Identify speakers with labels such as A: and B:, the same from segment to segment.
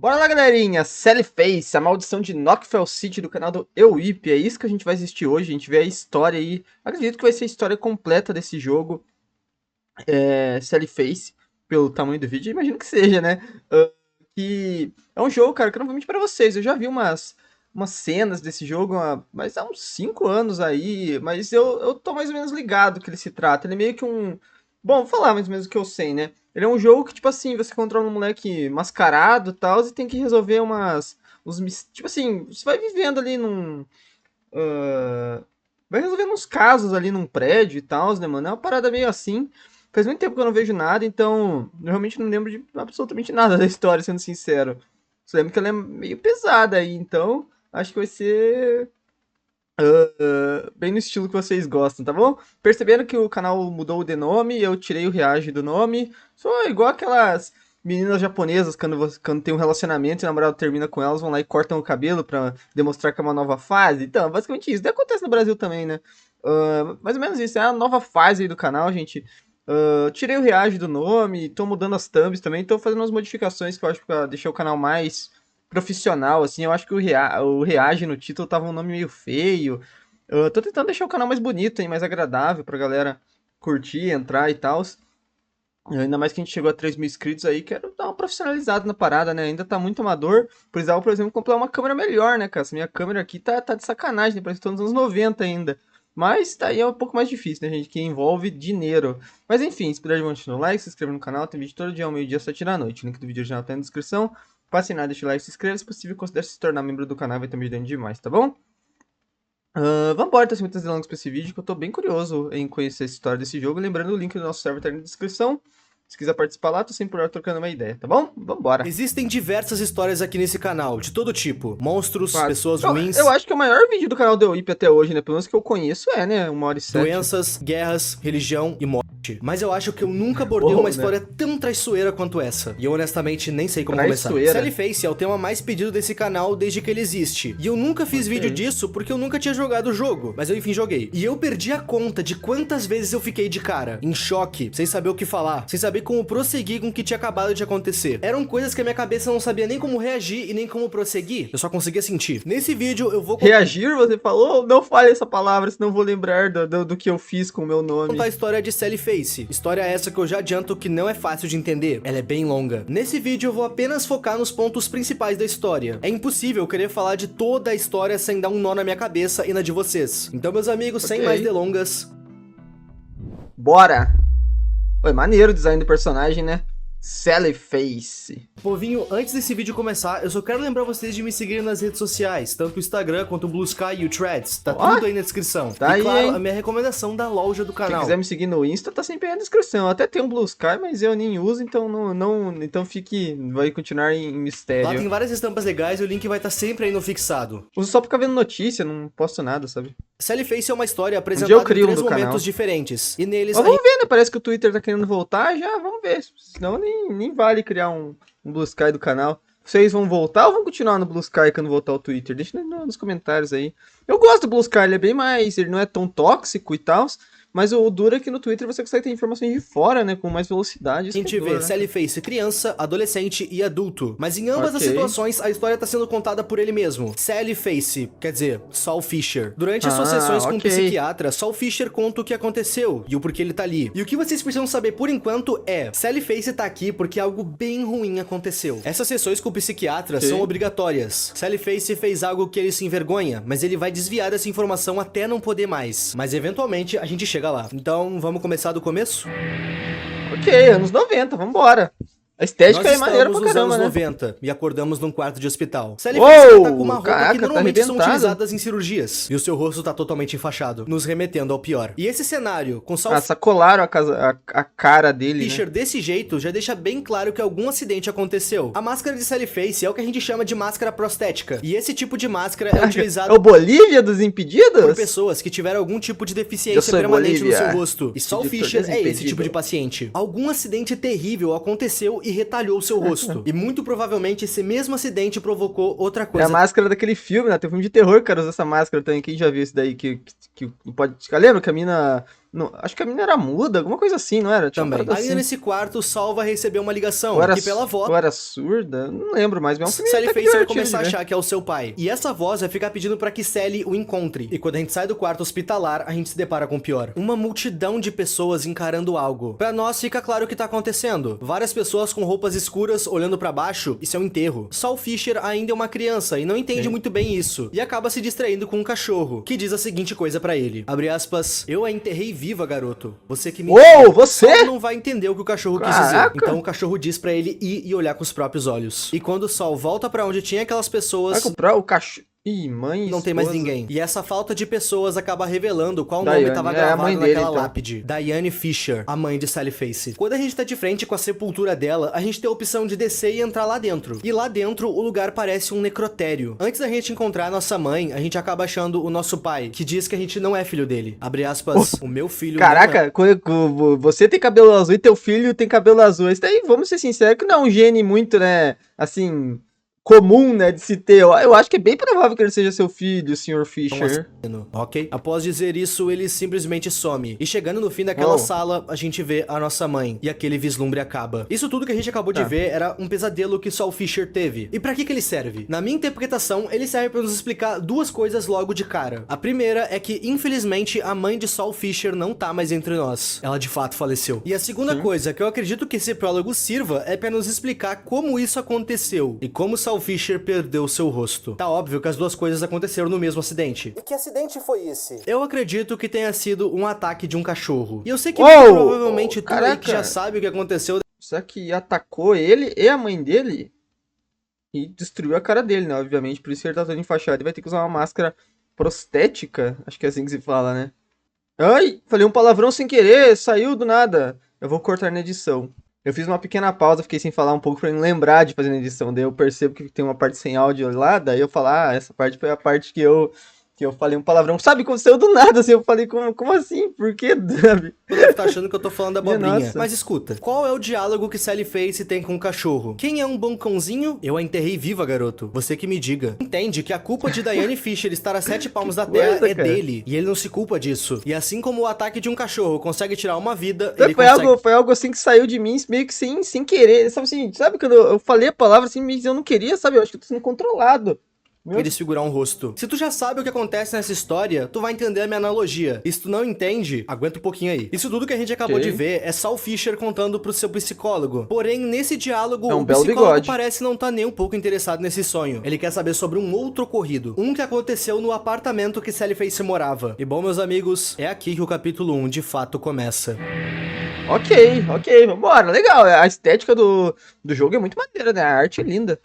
A: Bora lá, galerinha! Sally Face, a maldição de Knockfell City do canal do EuIP. É isso que a gente vai assistir hoje. A gente vê a história aí. Acredito que vai ser a história completa desse jogo. Sally Face, pelo tamanho do vídeo, imagino que seja, né? Que é um jogo, cara, que eu não vou mentir pra vocês. Eu já vi umas cenas desse jogo, mas há uns 5 anos aí. Mas eu tô mais ou menos ligado do que ele se trata. Ele é meio que um. Bom, vou falar mais ou menos o que eu sei, né? Ele é um jogo que, tipo assim, você controla um moleque mascarado e tal, e tem que resolver tipo assim, você vai vivendo ali ah, vai resolvendo uns casos ali num prédio e tal, né, mano? É uma parada meio assim. Faz muito tempo que eu não vejo nada, então eu realmente não lembro de absolutamente nada da história, sendo sincero. Só lembro que ela é meio pesada aí, então acho que vai ser bem no estilo que vocês gostam, tá bom? Percebendo que o canal mudou de nome, eu tirei o Reage do nome. Sou igual aquelas meninas japonesas quando tem um relacionamento e o namorado termina com elas, vão lá e cortam o cabelo pra demonstrar que é uma nova fase. Então, basicamente isso. Isso acontece no Brasil também, né? Mais ou menos isso. É a nova fase aí do canal, gente. Tirei o Reage do nome, tô mudando as thumbs também, tô fazendo umas modificações que eu acho pra deixar o canal mais profissional, assim. Eu acho que o Reage no título tava um nome meio feio. Eu tô tentando deixar o canal mais bonito, hein, mais agradável pra galera curtir, entrar e tal. Ainda mais que a gente chegou a 3 mil inscritos aí, quero dar uma profissionalizada na parada, né? Ainda tá muito amador. Precisava, por exemplo, comprar uma câmera melhor, né, cara? Essa minha câmera aqui tá de sacanagem, né? Parece que tô nos anos 90 ainda. Mas tá aí é um pouco mais difícil, né, gente? Que envolve dinheiro. Mas enfim, se puder deixar no like, se inscreva no canal. Tem vídeo todo dia, ao meio-dia, 7 da noite. O link do vídeo original tá na descrição. Passe nada, deixa o like, se inscreva. Se possível, considere se tornar membro do canal, vai estar me ajudando demais, tá bom? Vambora, tá sem muitas delongas pra esse vídeo, que eu tô bem curioso em conhecer a história desse jogo. Lembrando, o link do nosso server tá na descrição. Se quiser participar lá, tô sempre por lá trocando uma ideia, tá bom? Vambora.
B: Existem diversas histórias aqui nesse canal, de todo tipo. Monstros,
A: Quase.
B: pessoas
A: Eu
B: ruins,
A: acho que é o maior vídeo do canal do EuIP até hoje, né? Pelo menos que eu conheço né? 1h07.
B: doenças, guerras, religião e morte. Mas eu acho que eu nunca abordei
A: Uou,
B: uma
A: né?
B: história tão traiçoeira quanto essa. E eu honestamente nem sei como começar.
A: Traiçoeira.
B: Sally Face é o tema mais pedido desse canal desde que ele existe. E eu nunca fiz vídeo disso porque eu nunca tinha jogado o jogo. Mas eu enfim joguei. E eu perdi a conta de quantas vezes eu fiquei de cara, em choque, sem saber o que falar, sem saber como prosseguir com o que tinha acabado de acontecer. Eram coisas que a minha cabeça não sabia nem como reagir e nem como prosseguir. Eu só conseguia sentir. Nesse vídeo eu vou
A: Reagir, você falou? Não fale essa palavra, senão eu vou lembrar do que eu fiz com o meu nome.
B: contar a história de Sally Face. História essa que eu já adianto que não é fácil de entender. Ela é bem longa. Nesse vídeo eu vou apenas focar nos pontos principais da história. É impossível eu querer falar de toda a história sem dar um nó na minha cabeça e na de vocês. Então, meus amigos, sem mais delongas,
A: bora! Foi maneiro o design do personagem, né? Sally Face.
B: povinho, antes desse vídeo começar, eu só quero lembrar vocês de me seguirem nas redes sociais, tanto o Instagram quanto o Blue Sky e o Threads, tá tudo aí na descrição.
A: Tá
B: e
A: aí,
B: claro,
A: hein?
B: a minha recomendação da loja do canal.
A: Quem quiser me seguir no Insta, tá sempre aí na descrição. Eu até tenho um Blue Sky, mas eu nem uso, então então vai continuar em mistério.
B: Lá tem várias estampas legais e o link vai estar sempre aí no fixado.
A: Uso só pra ficar vendo notícia, não posto nada, sabe?
B: Sally Face é uma história
A: eu
B: apresentada em
A: crio
B: 3
A: do
B: momentos
A: canal.
B: diferentes, e neles
A: Mas vamos ver, né? Parece que o Twitter tá querendo voltar, já vamos ver. Senão nem vale criar um Blue Sky do canal. Vocês vão voltar ou vão continuar no Blue Sky quando voltar o Twitter? Deixa nos comentários aí. Eu gosto do Blue Sky, ele é bem mais... Ele não é tão tóxico e tal, mas o duro é que no Twitter você consegue ter informações de fora, né? Com mais velocidade.
B: a gente vê Sally Face criança, adolescente e adulto. Mas em ambas as situações, a história tá sendo contada por ele mesmo. Sally Face, quer dizer, Saul Fisher. Durante as suas sessões com o psiquiatra, Saul Fisher conta o que aconteceu e o porquê ele tá ali. E o que vocês precisam saber por enquanto é: Sally Face tá aqui porque algo bem ruim aconteceu. Essas sessões com o psiquiatra são obrigatórias. Sally Face fez algo que ele se envergonha, mas ele vai desviar dessa informação até não poder mais. Mas eventualmente a gente chega lá. Então, vamos começar do começo?
A: Ok, anos 90, vambora. A estética é maneira pra caramba,
B: anos
A: né?
B: 90 e acordamos num quarto de hospital. Sally Face tá com uma roupa que normalmente são utilizadas em cirurgias. E o seu rosto tá totalmente enfaixado, nos remetendo ao pior. E esse cenário, com Saul
A: sacolaram a cara dele,
B: Fisher
A: né?
B: desse jeito, já deixa bem claro que algum acidente aconteceu. A máscara de Sally Face é o que a gente chama de máscara prostética. E esse tipo de máscara é utilizado
A: É o Bolívia dos Impedidos?
B: por pessoas que tiveram algum tipo de deficiência permanente no seu rosto. E Saul Fisher é esse tipo de paciente. Algum acidente terrível aconteceu e retalhou seu rosto. E muito provavelmente esse mesmo acidente provocou outra
A: É
B: coisa.
A: a máscara daquele filme, né? Tem um filme de terror, cara, usa essa máscara também. Quem já viu esse daí que pode... Lembra que a mina Acho que a mina era muda, alguma coisa assim, não era?
B: Também. Ainda
A: assim.
B: nesse quarto, o Sol vai receber uma ligação. Que pela voz...
A: Ou era surda? Não lembro mais. Mas é um filme
B: Sally Face vai começar a achar que é o seu pai. E essa voz vai ficar pedindo pra que Sally o encontre. E quando a gente sai do quarto hospitalar, a gente se depara com o pior. Uma multidão de pessoas encarando algo. Pra nós, fica claro o que tá acontecendo. Várias pessoas com roupas escuras olhando pra baixo. Isso é um enterro. Sol Fisher ainda é uma criança e não entende muito bem isso. E acaba se distraindo com um cachorro, que diz a seguinte coisa pra ele. Abre aspas. Eu a enterrei viva, garoto. Você que me...
A: Uou, você?
B: Sol não vai entender o que o cachorro quis dizer. Então o cachorro diz pra ele ir e olhar com os próprios olhos. E quando o Sol volta pra onde tinha aquelas pessoas...
A: Vai comprar o cachorro... Ih, mãe,
B: não tem mais ninguém. E essa falta de pessoas acaba revelando qual
A: Diane,
B: nome tava gravado naquela
A: dele, então.
B: lápide. Diane Fisher, a mãe de Sally Face. Quando a gente tá de frente com a sepultura dela, a gente tem a opção de descer e entrar lá dentro. E lá dentro, o lugar parece um necrotério. Antes da gente encontrar a nossa mãe, a gente acaba achando o nosso pai, que diz que a gente não é filho dele. Abre aspas, o meu filho...
A: Caraca, você tem cabelo azul e teu filho tem cabelo azul. Isso daí, vamos ser sinceros, que não é um gene muito, né, assim... comum, né, de se ter. Eu acho que é bem provável que ele seja seu filho, o Sr. Fisher.
B: Ok. Após dizer isso, ele simplesmente some. E chegando no fim daquela sala, a gente vê a nossa mãe. E aquele vislumbre acaba. Isso tudo que a gente acabou de ver era um pesadelo que Sol Fisher teve. E pra que ele serve? Na minha interpretação, ele serve pra nos explicar duas coisas logo de cara. A primeira é que, infelizmente, a mãe de Sol Fisher não tá mais entre nós. Ela de fato faleceu. E a segunda coisa que eu acredito que esse prólogo sirva é pra nos explicar como isso aconteceu. E como Sol Fisher perdeu seu rosto. Tá óbvio que as duas coisas aconteceram no mesmo acidente.
C: E que acidente foi esse?
B: Eu acredito que tenha sido um ataque de um cachorro. E eu sei que provavelmente tu aí que já sabe o que aconteceu.
A: Só que atacou ele e a mãe dele e destruiu a cara dele, né? Obviamente, por isso que ele tá todo enfaixado e vai ter que usar uma máscara prostética. Acho que é assim que se fala, né? Ai, falei um palavrão sem querer, saiu do nada. Eu vou cortar na edição. Eu fiz uma pequena pausa, fiquei sem falar um pouco pra me lembrar de fazer na edição. Daí eu percebo que tem uma parte sem áudio lá, daí eu falo, essa parte foi a parte que eu falei um palavrão. Sabe, aconteceu do nada, assim, eu falei, como assim? Por que, Davi?
B: Tu deve estar achando que eu tô falando abobrinha.
A: Nossa.
B: Mas escuta, qual é o diálogo que Sally Face tem com o cachorro? Quem é um bom cãozinho? Eu a enterrei viva, garoto. Você que me diga. Entende que a culpa de Diane Fisher estar a 7 palmos da terra é dele. E ele não se culpa disso. E assim como o ataque de um cachorro consegue tirar uma vida, ele
A: foi algo assim que saiu de mim, meio que sem querer. Sabe assim, sabe quando eu falei a palavra assim, eu não queria, sabe? Eu acho que eu tô sendo controlado.
B: Ele desfigurar um rosto. Se tu já sabe o que acontece nessa história, tu vai entender a minha analogia. E se tu não entende, aguenta um pouquinho aí. Isso tudo que a gente acabou de ver é Sol Fisher contando pro seu psicólogo. Porém, nesse diálogo, o psicólogo parece não tá nem um pouco interessado nesse sonho. Ele quer saber sobre um outro ocorrido. Um que aconteceu no apartamento que Sally Face morava. E bom, meus amigos, é aqui que o capítulo 1 de fato começa.
A: Ok, vambora, legal. A estética do jogo é muito maneira, né? A arte é linda.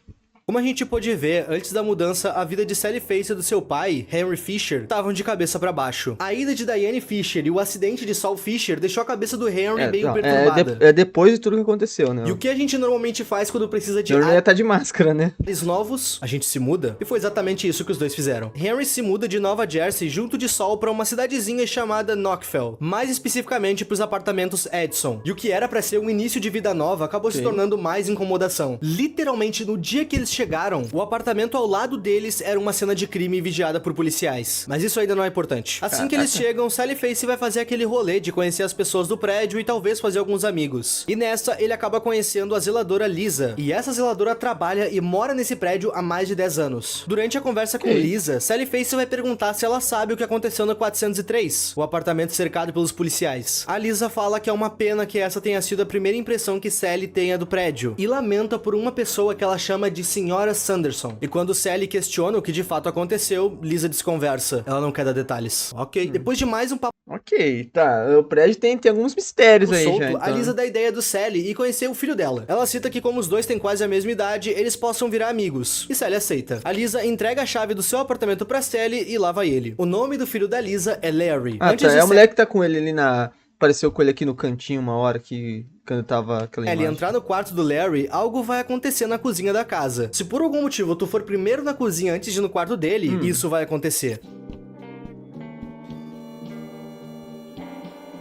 B: Como a gente pôde ver, antes da mudança, a vida de Sally Face e do seu pai, Henry Fisher, estavam de cabeça pra baixo. A ida de Diane Fisher e o acidente de Sol Fisher deixou a cabeça do Henry meio perturbada.
A: É depois de tudo que aconteceu, né?
B: E o que a gente normalmente faz quando precisa de
A: Henry tá de máscara, né?
B: novos, a gente se muda. E foi exatamente isso que os dois fizeram. Henry se muda de Nova Jersey junto de Sol pra uma cidadezinha chamada Knoxville, mais especificamente pros apartamentos Edson. E o que era pra ser um início de vida nova acabou se tornando mais incomodação. Literalmente, no dia que eles chegaram, o apartamento ao lado deles era uma cena de crime vigiada por policiais. Mas isso ainda não é importante. Assim que eles chegam, Sally Face vai fazer aquele rolê de conhecer as pessoas do prédio e talvez fazer alguns amigos. E nessa, ele acaba conhecendo a zeladora Lisa. E essa zeladora trabalha e mora nesse prédio há mais de 10 anos. Durante a conversa com Lisa, Sally Face vai perguntar se ela sabe o que aconteceu no 403, o apartamento cercado pelos policiais. A Lisa fala que é uma pena que essa tenha sido a primeira impressão que Sally tenha do prédio. E lamenta por uma pessoa que ela chama de Senhora Sanderson. E quando Sally questiona o que de fato aconteceu, Lisa desconversa. Ela não quer dar detalhes. Ok. Depois de mais um papo...
A: Ok, tá. O prédio tem alguns mistérios aí
B: solto,
A: já. Então.
B: A Lisa dá a ideia do Sally e conhecer o filho dela. Ela cita que como os dois têm quase a mesma idade, eles possam virar amigos. E Sally aceita. A Lisa entrega a chave do seu apartamento pra Sally e lá vai ele. O nome do filho da Lisa é Larry.
A: É a mulher que tá com ele ali na... Apareceu com ele aqui no cantinho uma hora que... Quando tava aquela imagem.
B: Ele entrar no quarto do Larry, algo vai acontecer na cozinha da casa. Se por algum motivo tu for primeiro na cozinha antes de ir no quarto dele, isso vai acontecer.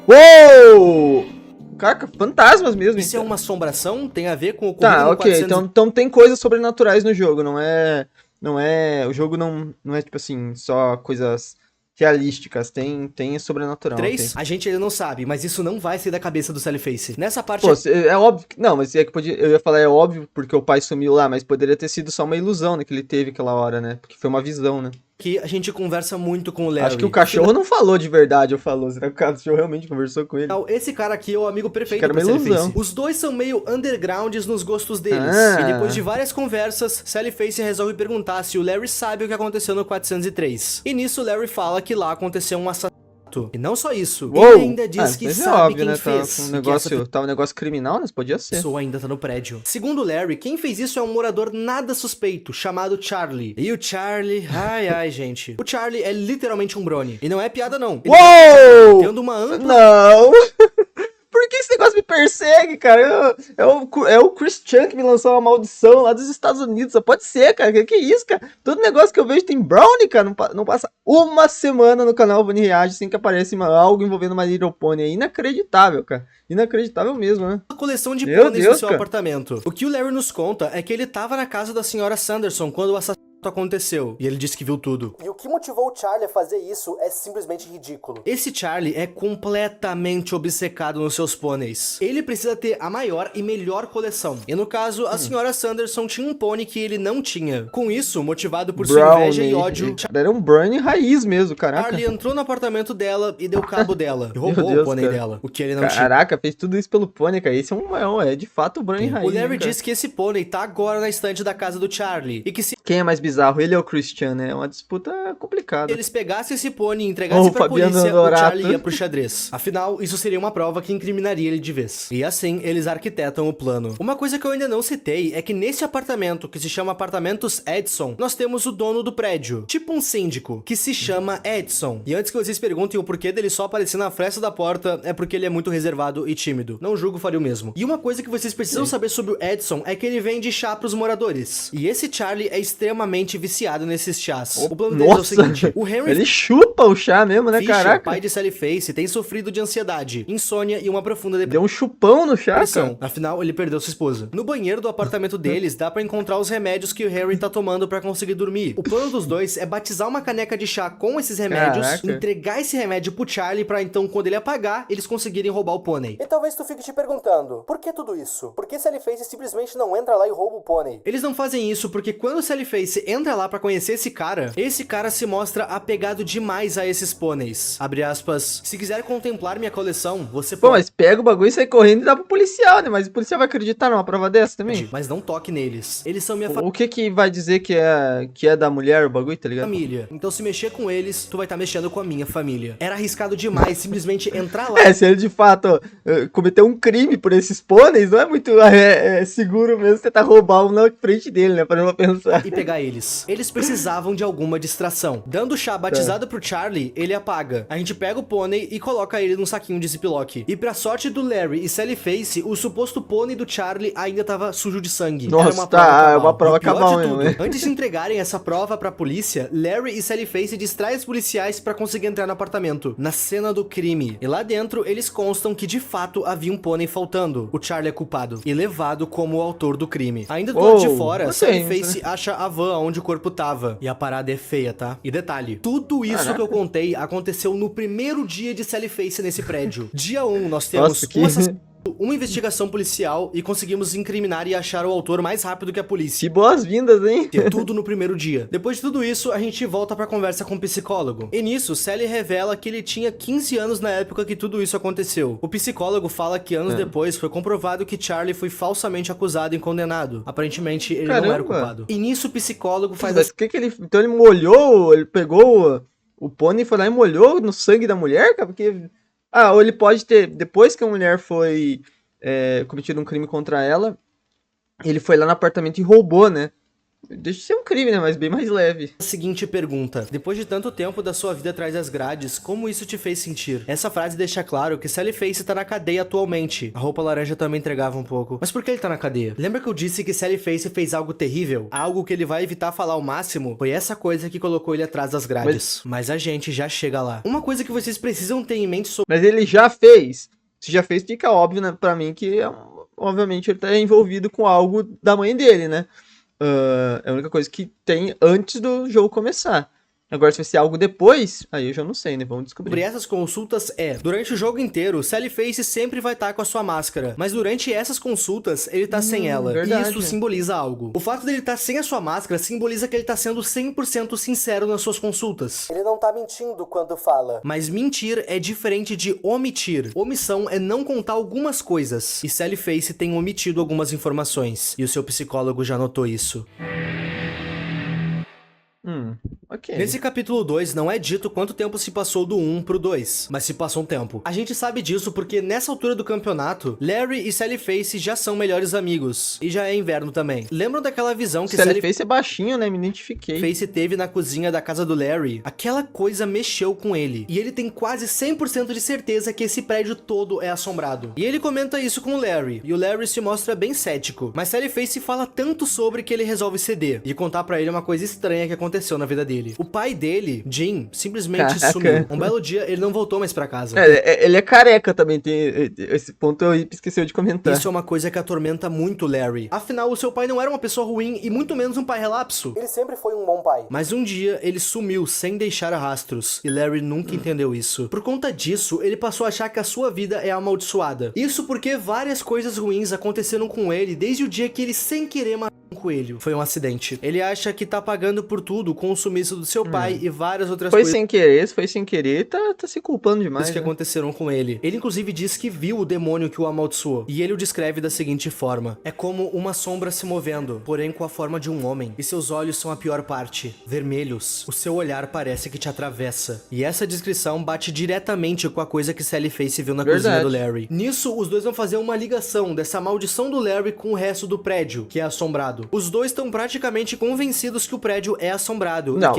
A: Uou! Caraca, fantasmas mesmo.
B: Isso então. É uma assombração? Tem a ver com o
A: Tá, ok. Então tem coisas sobrenaturais no jogo, não é... O jogo não é tipo assim, só coisas realísticas, tem sobrenatural.
B: 3, a gente ainda não sabe, mas isso não vai sair da cabeça do Sally Face. Nessa parte...
A: Pô, é óbvio que... Não, mas é que eu ia falar, é óbvio porque o pai sumiu lá, mas poderia ter sido só uma ilusão, né, que ele teve aquela hora, né? Porque foi uma visão, né?
B: Que a gente conversa muito com o Larry.
A: Acho que o cachorro não falou de verdade, ou falou. Será que o cachorro realmente conversou com ele?
B: Esse cara aqui é o amigo perfeito pra Sally Face. Os dois são meio undergrounds nos gostos deles. E depois de várias conversas, Sally Face resolve perguntar se o Larry sabe o que aconteceu no 403. E nisso, o Larry fala que lá aconteceu um assassinato. E não só isso, ele ainda diz que sabe óbvio, quem fez.
A: Tá um negócio criminal, mas podia ser.
B: Pessoa ainda tá no prédio. Segundo Larry, quem fez isso é um morador nada suspeito, chamado Charlie. E o Charlie... Ai, gente. O Charlie é literalmente um brony. E não é piada, não.
A: Uou!
B: Tendo uma ampla...
A: Não! Por que esse negócio me persegue, cara? É o Chris Chan que me lançou uma maldição lá dos Estados Unidos. Só pode ser, cara. Que é isso, cara? Todo negócio que eu vejo tem brownie, cara. Não passa uma semana no canal Bunny Reage sem que apareça algo envolvendo My Little Pony. É inacreditável, cara. Inacreditável mesmo, né?
B: Uma coleção de pôneis no seu apartamento. O que o Larry nos conta é que ele tava na casa da senhora Sanderson quando o assassinato aconteceu, e ele disse que viu tudo. E o que motivou o Charlie a fazer isso é simplesmente ridículo. Esse Charlie é completamente obcecado nos seus pôneis. Ele precisa ter a maior e melhor coleção. E no caso, a senhora Sanderson tinha um pônei que ele não tinha. Com isso, motivado por sua inveja e ódio...
A: Era um Brownie raiz mesmo, caraca.
B: Charlie entrou no apartamento dela e deu cabo dela. E roubou o pônei dela, o que ele não tinha.
A: Caraca, fez tudo isso pelo pônei, cara. Esse é de fato o Brownie raiz.
B: O Larry disse que esse pônei tá agora na estante da casa do Charlie. E que se...
A: Quem é mais bizarro, ele ou o Christian, né? É uma disputa complicada.
B: Eles pegassem esse pônei e entregassem pra polícia, o Charlie ia pro xadrez. Afinal, isso seria uma prova que incriminaria ele de vez. E assim, eles arquitetam o plano. Uma coisa que eu ainda não citei é que nesse apartamento, que se chama Apartamentos Edson, nós temos o dono do prédio. Tipo um síndico, que se chama Edson. E antes que vocês perguntem o porquê dele só aparecer na fresta da porta, é porque ele é muito reservado e tímido. Não julgo, faria o mesmo. E uma coisa que vocês precisam saber sobre o Edson é que ele vende chá pros moradores. E esse Charlie é extremamente viciado nesses chás. O plano deles é o seguinte, o Henry...
A: Ele chupa o chá mesmo, né,
B: Fisher,
A: caraca?
B: pai de Sally Face, tem sofrido de ansiedade, insônia e uma profunda depressão.
A: Deu um chupão no chá, cara.
B: Afinal, ele perdeu sua esposa. No banheiro do apartamento deles, dá pra encontrar os remédios que o Harry tá tomando pra conseguir dormir. O plano dos dois é batizar uma caneca de chá com esses remédios, entregar esse remédio pro Charlie pra então, quando ele apagar, eles conseguirem roubar o pônei. E talvez tu fique te perguntando, por que tudo isso? Por que Sally Face simplesmente não entra lá e rouba o pônei? Eles não fazem isso porque quando Sally Face entra lá pra conhecer esse cara se mostra apegado demais a esses pôneis. Abre aspas, se quiser contemplar minha coleção, você pode...
A: Pô, mas pega o bagulho e sai correndo e dá pro policial, né? Mas o policial vai acreditar numa prova dessa também?
B: Mas não toque neles. Eles são minha
A: família. O que vai dizer que é da mulher o bagulho, tá ligado?
B: Família. Então se mexer com eles, tu vai estar mexendo com a minha família. Era arriscado demais simplesmente entrar lá.
A: Se ele de fato cometeu um crime por esses pôneis, não é muito seguro mesmo tentar roubar um na frente dele, né? Pra não pensar.
B: E pegar eles. Eles precisavam de alguma distração. Dando o chá batizado pro Charlie, ele apaga. A gente pega o pônei e coloca ele num saquinho de ziplock. E pra sorte do Larry e Sally Face, o suposto pônei do Charlie ainda tava sujo de sangue.
A: Nossa, é uma prova cabal mesmo, né?
B: Antes de entregarem essa prova pra polícia, Larry e Sally Face distraem os policiais pra conseguir entrar no apartamento, na cena do crime. E lá dentro, eles constam que de fato havia um pônei faltando. O Charlie é culpado e levado como o autor do crime. Ainda do lado de fora, Sally Face acha a van onde o corpo tava. E a parada é feia, tá? E detalhe, tudo isso que eu contei aconteceu no primeiro dia de Sally Face nesse prédio. Dia 1, nós temos uma investigação policial e conseguimos incriminar e achar o autor mais rápido que a polícia.
A: Que boas-vindas, hein?
B: E tudo no primeiro dia. Depois de tudo isso, a gente volta pra conversa com o psicólogo. E nisso, Sally revela que ele tinha 15 anos na época que tudo isso aconteceu. O psicólogo fala que anos depois foi comprovado que Charlie foi falsamente acusado e condenado. Aparentemente, ele não era o culpado. E nisso, o psicólogo faz...
A: Mas que ele... Então ele molhou, ele pegou o pônei e foi lá e molhou no sangue da mulher, cara? Porque... ou ele pode ter, depois que a mulher foi cometido um crime contra ela, ele foi lá no apartamento e roubou, né? Deixa de ser um crime, né? Mas bem mais leve.
B: Seguinte pergunta. Depois de tanto tempo da sua vida atrás das grades, como isso te fez sentir? Essa frase deixa claro que Sally Face tá na cadeia atualmente. A roupa laranja também entregava um pouco. Mas por que ele tá na cadeia? Lembra que eu disse que Sally Face fez algo terrível? Algo que ele vai evitar falar ao máximo? Foi essa coisa que colocou ele atrás das grades. Mas a gente já chega lá. Uma coisa que vocês precisam ter em mente sobre...
A: Mas ele já fez. Se já fez, fica óbvio, né, pra mim que, obviamente, ele tá envolvido com algo da mãe dele, né? É a única coisa que tem antes do jogo começar. Agora, se vai ser algo depois, aí eu já não sei, né? Vamos descobrir.
B: Sobre essas consultas durante o jogo inteiro, Sally Face sempre vai estar com a sua máscara, mas durante essas consultas, ele tá sem ela.
A: Verdade.
B: E isso simboliza algo. O fato dele estar sem a sua máscara simboliza que ele tá sendo 100% sincero nas suas consultas. Ele não tá mentindo quando fala. Mas mentir é diferente de omitir. Omissão é não contar algumas coisas. E Sally Face tem omitido algumas informações. E o seu psicólogo já notou isso.
A: Ok.
B: Nesse capítulo 2, não é dito quanto tempo se passou do 1 pro 2, mas se passou um tempo. A gente sabe disso porque nessa altura do campeonato, Larry e Sally Face já são melhores amigos. E já é inverno também. Lembram daquela visão que
A: Sally Face é baixinho, né? Me identifiquei.
B: Face teve na cozinha da casa do Larry? Aquela coisa mexeu com ele. E ele tem quase 100% de certeza que esse prédio todo é assombrado. E ele comenta isso com o Larry. E o Larry se mostra bem cético. Mas Sally Face fala tanto sobre que ele resolve ceder. E contar pra ele uma coisa estranha que aconteceu na vida dele. O pai dele, Jim, simplesmente sumiu. Um belo dia, ele não voltou mais pra casa.
A: Ele é careca também, tem esse ponto eu esqueci de comentar.
B: Isso é uma coisa que atormenta muito Larry. Afinal, o seu pai não era uma pessoa ruim e muito menos um pai relapso. Ele sempre foi um bom pai. Mas um dia, ele sumiu sem deixar rastros. E Larry nunca entendeu isso. Por conta disso, ele passou a achar que a sua vida é amaldiçoada. Isso porque várias coisas ruins aconteceram com ele desde o dia que ele sem querer matou um coelho. Foi um acidente. Ele acha que tá pagando por tudo com o sumiço do seu pai e várias outras coisas.
A: Foi sem querer, tá se culpando demais.
B: Que aconteceram com ele. Ele inclusive diz que viu o demônio que o amaldiçoou. E ele o descreve da seguinte forma: é como uma sombra se movendo, porém com a forma de um homem. E seus olhos são a pior parte, vermelhos. O seu olhar parece que te atravessa. E essa descrição bate diretamente com a coisa que Sally Face viu na cozinha do Larry. Nisso, os dois vão fazer uma ligação dessa maldição do Larry com o resto do prédio, que é assombrado. Os dois estão praticamente convencidos que o prédio é assombrado.
A: Não,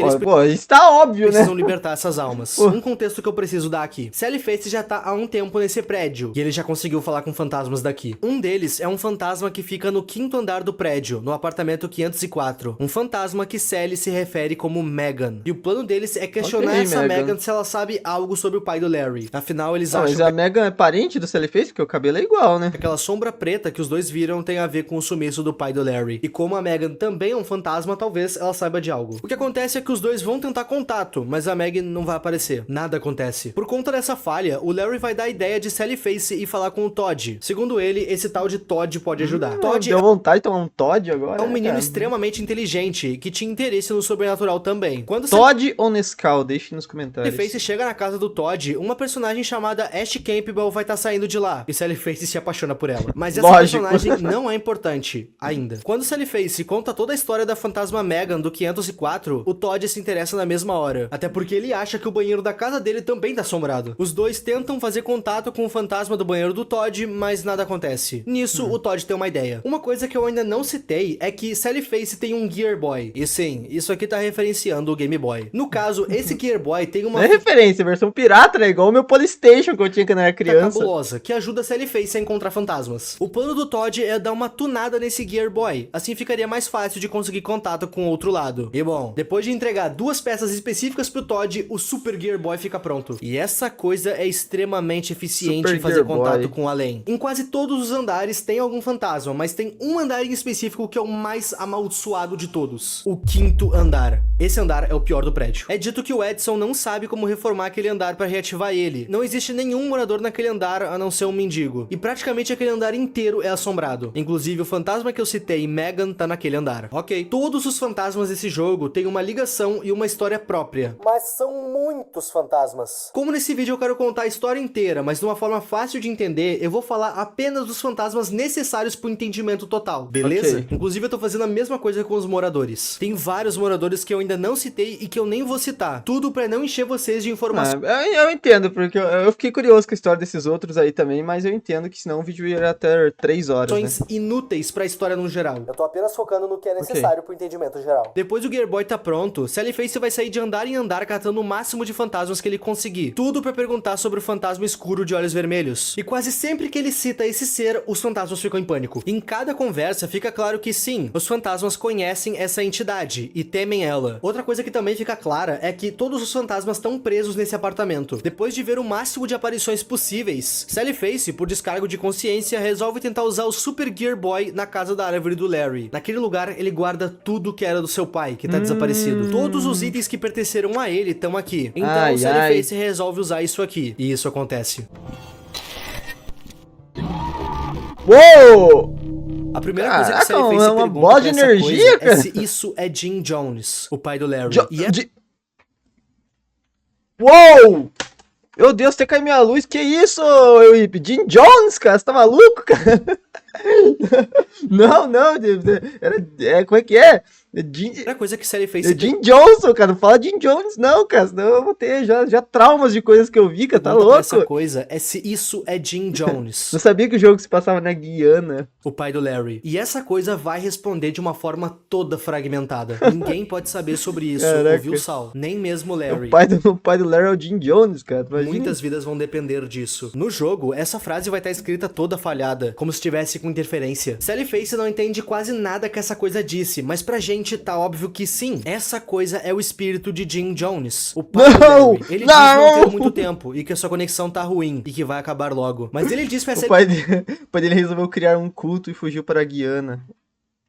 A: isso tá óbvio,
B: precisam libertar essas almas. Um contexto que eu preciso dar aqui. Sally Face já tá há um tempo nesse prédio, e ele já conseguiu falar com fantasmas daqui. Um deles é um fantasma que fica no 5º andar do prédio, no apartamento 504. Um fantasma que Sally se refere como Megan. E o plano deles é questionar essa Megan se ela sabe algo sobre o pai do Larry. Afinal, eles acham
A: mas a Megan é parente do Sally Face, porque o cabelo é igual, né?
B: Aquela sombra preta que os dois viram tem a ver com o sumiço do pai do Larry. E como a Megan também é um fantasma, talvez ela saiba de algo. O que acontece é que os dois vão tentar contato, mas a Megan não vai aparecer. Nada acontece. Por conta dessa falha, o Larry vai dar a ideia de Sally Face e falar com o Todd. Segundo ele, esse tal de Todd pode ajudar. Todd
A: deu vontade de tomar um Todd agora.
B: É um menino extremamente inteligente, que tinha interesse no sobrenatural também. Quando
A: Todd ou Nescau? Deixe nos comentários.
B: Sally Face chega na casa do Todd, uma personagem chamada Ash Campbell vai estar saindo de lá. E Sally Face se apaixona por ela. Mas essa personagem não é importante ainda. Quando Sally Face conta toda a história da fantasma Megan do 504, o Todd se interessa na mesma hora. Até porque ele acha que o banheiro da casa dele também tá assombrado. Os dois tentam fazer contato com o fantasma do banheiro do Todd, mas nada acontece. Nisso, o Todd tem uma ideia. Uma coisa que eu ainda não citei é que Sally Face tem um Gear Boy. E sim, isso aqui tá referenciando o Game Boy. No caso, esse Gear Boy tem uma...
A: Não é referência, versão pirata, né? Igual o meu PlayStation que eu tinha quando eu era criança.
B: Cabulosa, que ajuda Sally Face a encontrar fantasmas. O plano do Todd é dar uma tunada nesse Gear Boy. Assim ficaria mais fácil de conseguir contato com o outro lado. E bom, depois de entregar 2 peças específicas pro Todd, o Super Gear Boy fica pronto. E essa coisa é extremamente eficiente em fazer contato com o além. Em quase todos os andares tem algum fantasma, mas tem um andar em específico que é o mais amaldiçoado de todos. O 5º andar. Esse andar é o pior do prédio. É dito que o Edson não sabe como reformar aquele andar para reativar ele. Não existe nenhum morador naquele andar a não ser um mendigo. E praticamente aquele andar inteiro é assombrado. Inclusive o fantasma que eu citei, Megan, tá naquele andar. Ok, todos os fantasmas desse jogo têm uma ligação e uma história própria. Mas são muitos fantasmas. Como nesse vídeo eu quero contar a história inteira, mas de uma forma fácil de entender, eu vou falar apenas dos fantasmas necessários pro entendimento total, beleza? Okay. Inclusive eu tô fazendo a mesma coisa com os moradores. Tem vários moradores que eu ainda não citei e que eu nem vou citar. Tudo pra não encher vocês de informações.
A: Eu entendo, porque eu fiquei curioso com a história desses outros aí também, mas eu entendo que senão o vídeo ia até 3 horas, né?
B: Inúteis pra história no geral. Eu tô apenas focando no que é necessário pro entendimento geral. Depois o Gear Boy tá pronto, Sally Face vai sair de andar em andar catando o máximo de fantasmas que ele conseguir. Tudo pra perguntar sobre o fantasma escuro de olhos vermelhos. E quase sempre que ele cita esse ser, os fantasmas ficam em pânico. Em cada conversa fica claro que sim, os fantasmas conhecem essa entidade e temem ela. Outra coisa que também fica clara é que todos os fantasmas estão presos nesse apartamento. Depois de ver o máximo de aparições possíveis, Sally Face, por descargo de consciência, resolve tentar usar o Super Gear Boy na casa da árvore do Larry. Larry. Naquele lugar, ele guarda tudo que era do seu pai, que tá desaparecido. Todos os itens que pertenceram a ele estão aqui. Então, Sally Face resolve usar isso aqui. E isso acontece.
A: Uou!
B: A primeira coisa que Sally Face
A: é uma bola de energia, cara.
B: É se isso é Jim Jones, o pai do Larry.
A: Uou! Meu Deus, até caiu minha luz. Que isso, Euip? Jim Jones, cara? Você tá maluco, cara? Não, como é que é?
B: Primeira coisa que Sally Face...
A: Jim Johnson, cara. Não fala Jim Jones, não, cara. Senão eu vou ter já traumas de coisas que eu vi, cara. Tá louco?
B: Essa coisa é se isso é Jim Jones.
A: Não sabia que o jogo se passava na Guiana.
B: O pai do Larry. E essa coisa vai responder de uma forma toda fragmentada. Ninguém pode saber sobre isso, ouviu, Sal? Nem mesmo o Larry.
A: O pai do Larry é o Jim Jones, cara. Imagina.
B: Muitas vidas vão depender disso. No jogo, essa frase vai estar escrita toda falhada, como se estivesse com interferência. Sally Face não entende quase nada que essa coisa disse, mas pra gente tá óbvio que sim. Essa coisa é o espírito de Jim Jones, o pai do Larry. Ele diz não ter muito tempo e que a sua conexão tá ruim e que vai acabar logo. Mas ele diz pra Sally...
A: O pai dele resolveu criar um culto e fugiu para a Guiana.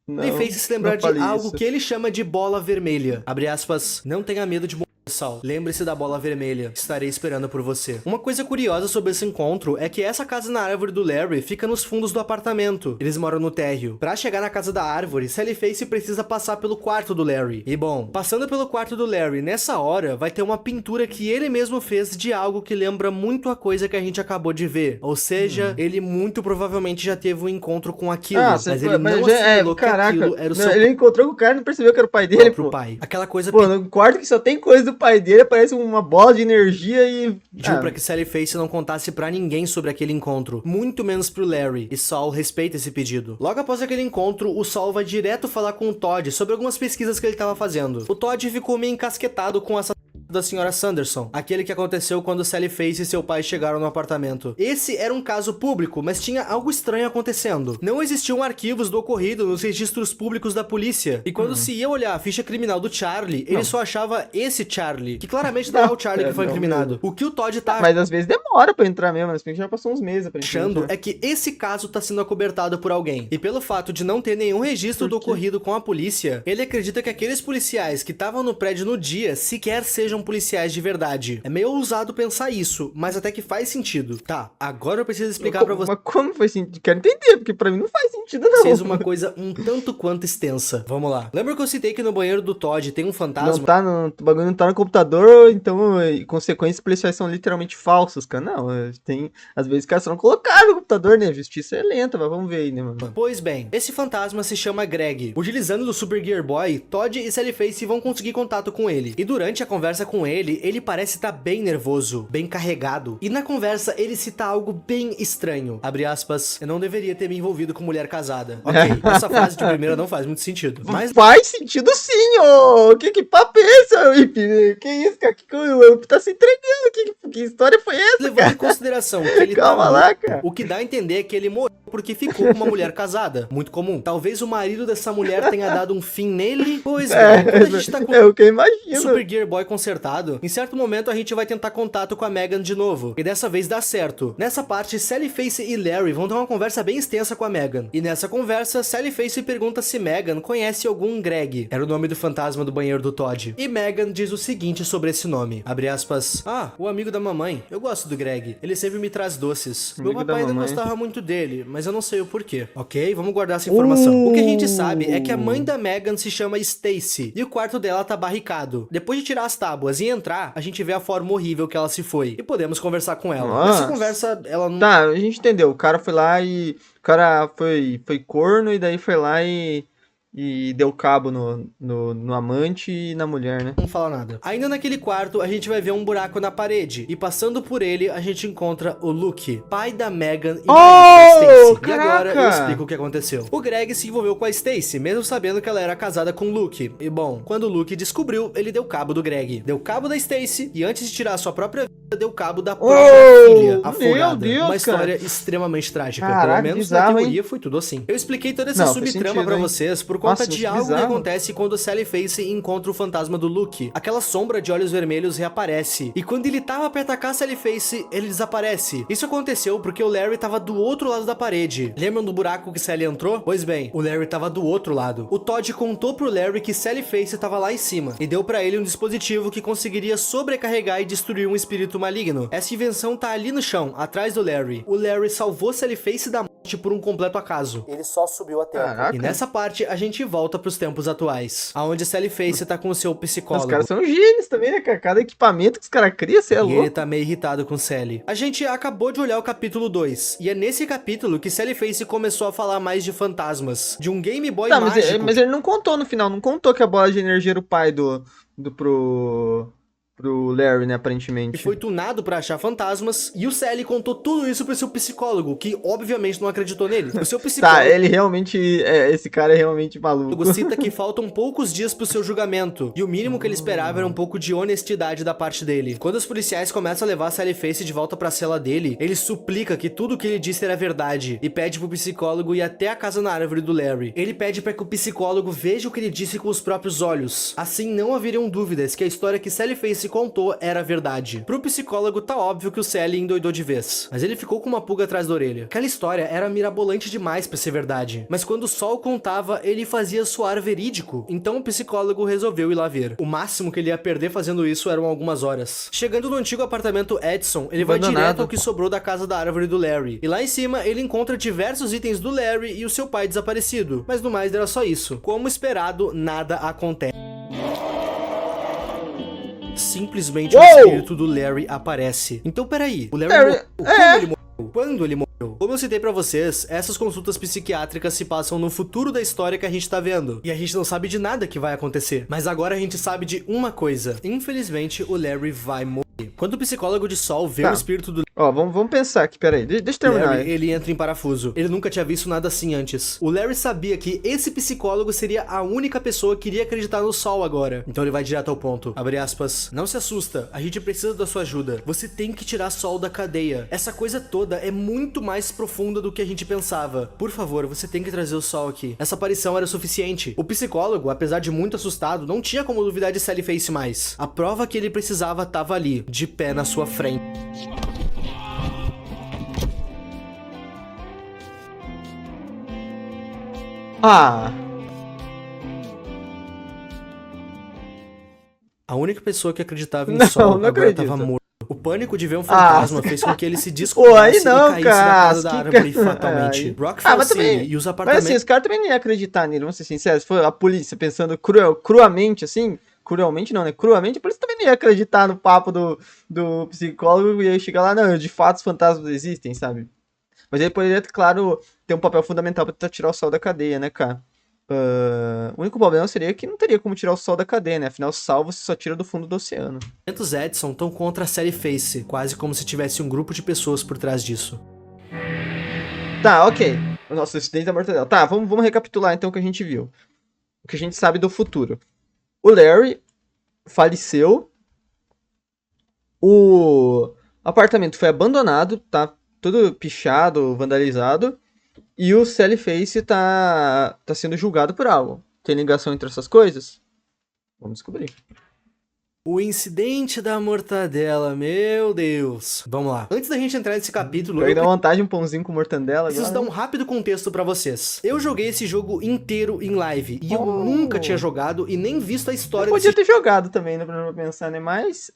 B: Ele fez se lembrar de algo que ele chama de bola vermelha. Abre aspas, não tenha medo de... Sal, lembre-se da bola vermelha. Estarei esperando por você. Uma coisa curiosa sobre esse encontro é que essa casa na árvore do Larry fica nos fundos do apartamento. Eles moram no térreo. Pra chegar na casa da árvore, Sally Face precisa passar pelo quarto do Larry. E bom, passando pelo quarto do Larry, nessa hora, vai ter uma pintura que ele mesmo fez de algo que lembra muito a coisa que a gente acabou de ver. Ou seja, ele muito provavelmente já teve um encontro com aquilo. Mas ele não assimilou que aquilo era o seu...
A: Ele encontrou com o cara e não percebeu que era o pai dele, pô.
B: Pai. Aquela coisa...
A: Pô, no quarto que só tem coisa do pai dele, aparece uma bola de energia e...
B: Pediu pra que Sally Face não contasse pra ninguém sobre aquele encontro, muito menos pro Larry, e Saul respeita esse pedido. Logo após aquele encontro, o Saul vai direto falar com o Todd sobre algumas pesquisas que ele tava fazendo. O Todd ficou meio encasquetado com essa da senhora Sanderson, aquele que aconteceu quando Sally Face e seu pai chegaram no apartamento. Esse era um caso público, mas tinha algo estranho acontecendo. Não existiam arquivos do ocorrido nos registros públicos da polícia, e quando se ia olhar a ficha criminal do Charlie, ele só achava esse Charlie, que claramente não é o Charlie que foi incriminado. O que o Todd tá...
A: Mas às vezes demora pra entrar mesmo, mas já passou uns meses pra entrar.
B: Achando é que esse caso tá sendo acobertado por alguém, e pelo fato de não ter nenhum registro do ocorrido com a polícia, ele acredita que aqueles policiais que estavam no prédio no dia sequer sejam policiais de verdade. É meio ousado pensar isso, mas até que faz sentido. Tá, agora eu preciso explicar pra você.
A: Mas como faz sentido? Quero entender, porque pra mim não faz sentido não.
B: Fez uma coisa um tanto quanto extensa. Vamos lá. Lembra que eu citei que no banheiro do Todd tem um fantasma?
A: Não tá o bagulho não tá no computador, então, em consequência, os policiais são literalmente falsos, cara. Não, tem... Às vezes os caras não colocaram no computador, né? A justiça é lenta, mas vamos ver aí, né, mano?
B: Pois bem, esse fantasma se chama Greg. Utilizando do Super Gear Boy, Todd e Sally Face vão conseguir contato com ele. E durante a conversa com ele parece estar bem nervoso, bem carregado. E na conversa, ele cita algo bem estranho. Abre aspas, eu não deveria ter me envolvido com mulher casada. Ok, essa frase de primeira não faz muito sentido. Mas
A: faz sentido sim, ô! Que papo é esse, Whip? Que isso, cara? O Whip tá se entregando. Que história foi essa,
B: levando
A: cara?
B: Em consideração que ele
A: Calma lá, cara.
B: O que dá a entender é que ele morreu porque ficou com uma mulher casada. Muito comum. Talvez o marido dessa mulher tenha dado um fim nele. Pois bem, quando a gente tá com
A: o que eu imagino.
B: Super Gear Boy consertado, em certo momento a gente vai tentar contato com a Megan de novo. E dessa vez dá certo. Nessa parte, Sally Face e Larry vão ter uma conversa bem extensa com a Megan. E nessa conversa, Sally Face pergunta se Megan conhece algum Greg. Era o nome do fantasma do banheiro do Todd. E Megan diz o seguinte sobre esse nome. Abre aspas. Ah, o amigo da mamãe. Eu gosto do Greg. Ele sempre me traz doces. Meu papai ainda gostava muito dele, mas eu não sei o porquê. Ok? Vamos guardar essa informação. O que a gente sabe é que a mãe da Megan se chama Stacy. E o quarto dela tá barricado. Depois de tirar as tábuas e entrar, a gente vê a forma horrível que ela se foi. E podemos conversar com ela.
A: Nossa.
B: Nessa conversa, ela não...
A: Tá, a gente entendeu. O cara foi lá e... O cara foi corno e daí foi lá e deu cabo no amante e na mulher, né?
B: Não fala nada. Ainda naquele quarto, a gente vai ver um buraco na parede. E passando por ele, a gente encontra o Luke, pai da Megan e da Stacy. E agora eu explico o que aconteceu. O Greg se envolveu com a Stacy, mesmo sabendo que ela era casada com o Luke. E bom, quando o Luke descobriu, ele deu cabo do Greg. Deu cabo da Stacy e antes de tirar a sua própria vida, deu cabo da própria filha afogada.
A: Deus,
B: uma história extremamente trágica.
A: Caraca,
B: pelo menos
A: bizarro,
B: na teoria foi tudo assim. Eu expliquei toda essa subtrama pra vocês por conta de algo que acontece quando Sally Face encontra o fantasma do Luke. Aquela sombra de olhos vermelhos reaparece, e quando ele tava pra atacar Sally Face, ele desaparece. Isso aconteceu porque o Larry tava do outro lado da parede. Lembram do buraco que Sally entrou? Pois bem, o Larry tava do outro lado. O Todd contou pro Larry que Sally Face tava lá em cima, e deu pra ele um dispositivo que conseguiria sobrecarregar e destruir um espírito maligno. Essa invenção tá ali no chão, atrás do Larry. O Larry salvou Sally Face da morte por um completo acaso. Ele só subiu a tempo. E nessa parte, a gente volta pros tempos atuais, aonde Sally Face tá com o seu psicólogo.
A: Os caras são gênios também, né, cara? Cada equipamento que os caras criam, você é louco.
B: E ele tá meio irritado com Sally. A gente acabou de olhar o capítulo 2, e é nesse capítulo que Sally Face começou a falar mais de fantasmas, de um Game Boy mágico.
A: Mas ele não contou no final, não contou que a bola de energia era o pai pro Larry, né, aparentemente.
B: E foi tunado pra achar fantasmas, e o Sally contou tudo isso pro seu psicólogo, que obviamente não acreditou nele. O seu psicólogo...
A: Tá, ele realmente... esse cara é realmente maluco.
B: Cita que faltam poucos dias pro seu julgamento, e o mínimo que ele esperava era um pouco de honestidade da parte dele. Quando os policiais começam a levar Sally Face de volta pra cela dele, ele suplica que tudo o que ele disse era verdade, e pede pro psicólogo ir até a casa na árvore do Larry. Ele pede pra que o psicólogo veja o que ele disse com os próprios olhos. Assim não haveriam dúvidas que a história que Sally Face contou era verdade. Pro psicólogo tá óbvio que o Sally endoidou de vez, mas ele ficou com uma pulga atrás da orelha. Aquela história era mirabolante demais pra ser verdade, mas quando o Sol contava, ele fazia soar verídico, então o psicólogo resolveu ir lá ver. O máximo que ele ia perder fazendo isso eram algumas horas. Chegando no antigo apartamento Edson, ele vai direto ao que sobrou da casa da árvore do Larry, e lá em cima ele encontra diversos itens do Larry e o seu pai desaparecido, mas no mais era só isso. Como esperado, nada acontece. Simplesmente o espírito do Larry aparece. Então peraí, o Larry morreu. Quando ele morreu? Como eu citei pra vocês, essas consultas psiquiátricas se passam no futuro da história que a gente tá vendo. E a gente não sabe de nada que vai acontecer. Mas agora a gente sabe de uma coisa. Infelizmente, o Larry vai morrer. Quando o psicólogo de Sol vê o espírito do...
A: Ó, vamos pensar aqui, peraí. Deixa eu terminar.
B: Larry, ele entra em parafuso. Ele nunca tinha visto nada assim antes. O Larry sabia que esse psicólogo seria a única pessoa que iria acreditar no Sol agora. Então ele vai direto ao ponto. Abre aspas. Não se assusta. A gente precisa da sua ajuda. Você tem que tirar Sol da cadeia. Essa coisa toda é muito mais profunda do que a gente pensava. Por favor, você tem que trazer o Sol aqui. Essa aparição era suficiente. O psicólogo, apesar de muito assustado, não tinha como duvidar de Sally Face mais. A prova que ele precisava estava ali, de pé na sua frente. A única pessoa que acreditava em Sol agora estava morto. O pânico de ver um fantasma fez com que ele se desculpasse e caísse da casa da árvore fatalmente. Rockefeller City e os apartamentos...
A: Mas assim, os caras também nem iam acreditar nele, vamos ser sinceros. Se for a polícia pensando cruamente assim... Cruelmente não, né? Cruelmente, a polícia também não ia acreditar no papo do psicólogo e aí chegar lá, não, de fato os fantasmas existem, sabe? Mas ele poderia, claro, ter um papel fundamental pra tentar tirar o Sol da cadeia, né, cara? O único problema seria que não teria como tirar o Sol da cadeia, né? Afinal, Sol você só tira do fundo do oceano.
B: Os Edson estão contra a Sally Face, quase como se tivesse um grupo de pessoas por trás disso.
A: Tá, ok. Nossa, o acidente da mortadela. Tá, vamos recapitular então o que a gente viu. O que a gente sabe do futuro. O Larry faleceu. O apartamento foi abandonado, tá tudo pichado, vandalizado. E o Sally Face tá sendo julgado por algo. Tem ligação entre essas coisas? Vamos descobrir.
B: O incidente da mortadela, meu Deus. Vamos lá. Antes da gente entrar nesse capítulo...
A: Vai dar vontade um pãozinho com mortandela.
B: Preciso dar um rápido contexto pra vocês. Eu joguei esse jogo inteiro em live. E eu nunca tinha jogado e nem visto a história
A: desse... Eu podia ter jogado também, né? Pra não pensar, né? Mas,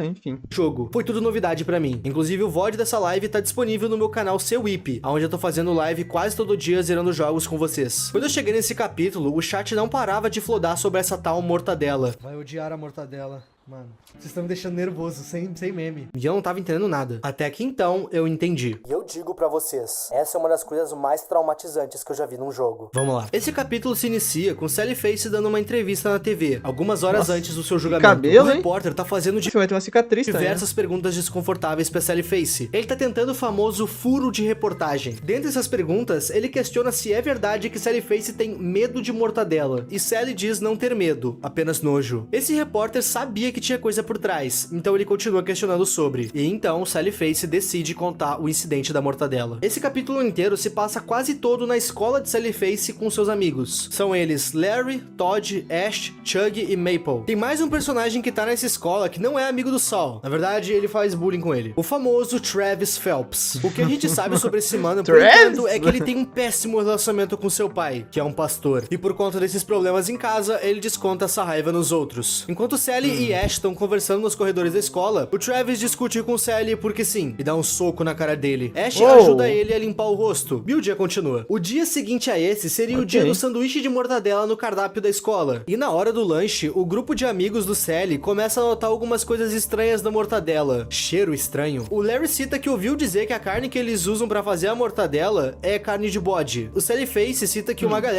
A: enfim.
B: Jogo. Foi tudo novidade pra mim. Inclusive, o VOD dessa live tá disponível no meu canal Seuip, onde eu tô fazendo live quase todo dia zerando jogos com vocês. Quando eu cheguei nesse capítulo, o chat não parava de flodar sobre essa tal mortadela. Vai odiar a mortadela. Mano, vocês estão me deixando nervoso, sem meme. E eu não tava entendendo nada. Até que então, eu entendi. E eu digo pra vocês, essa é uma das coisas mais traumatizantes que eu já vi num jogo. Vamos lá. Esse capítulo se inicia com Sally Face dando uma entrevista na TV, algumas horas antes do seu julgamento.
A: Cabelo,
B: o repórter tá fazendo
A: vai ter uma cicatriz,
B: diversas perguntas desconfortáveis pra Sally Face. Ele tá tentando o famoso furo de reportagem. Dentre essas perguntas, ele questiona se é verdade que Sally Face tem medo de mortadela. E Sally diz não ter medo, apenas nojo. Esse repórter sabia que que tinha coisa por trás, então ele continua questionando sobre. E então Sally Face decide contar o incidente da mortadela. Esse capítulo inteiro se passa quase todo na escola de Sally Face com seus amigos. São eles Larry, Todd, Ash, Chug e Maple. Tem mais um personagem que tá nessa escola que não é amigo do Saul. Na verdade, ele faz bullying com ele. O famoso Travis Phelps. O que a gente sabe sobre esse mano, por enquanto, é que ele tem um péssimo relacionamento com seu pai, que é um pastor. E por conta desses problemas em casa, ele desconta essa raiva nos outros. Enquanto Sally e Ash estão conversando nos corredores da escola, o Travis discute com Sally porque sim, e dá um soco na cara dele. Ash ajuda ele a limpar o rosto. E o dia continua. O dia seguinte a esse seria o dia do sanduíche de mortadela no cardápio da escola. E na hora do lanche, o grupo de amigos do Sally começa a notar algumas coisas estranhas da mortadela. Cheiro estranho. O Larry cita que ouviu dizer que a carne que eles usam pra fazer a mortadela é carne de bode. O Sally Face cita que uma galera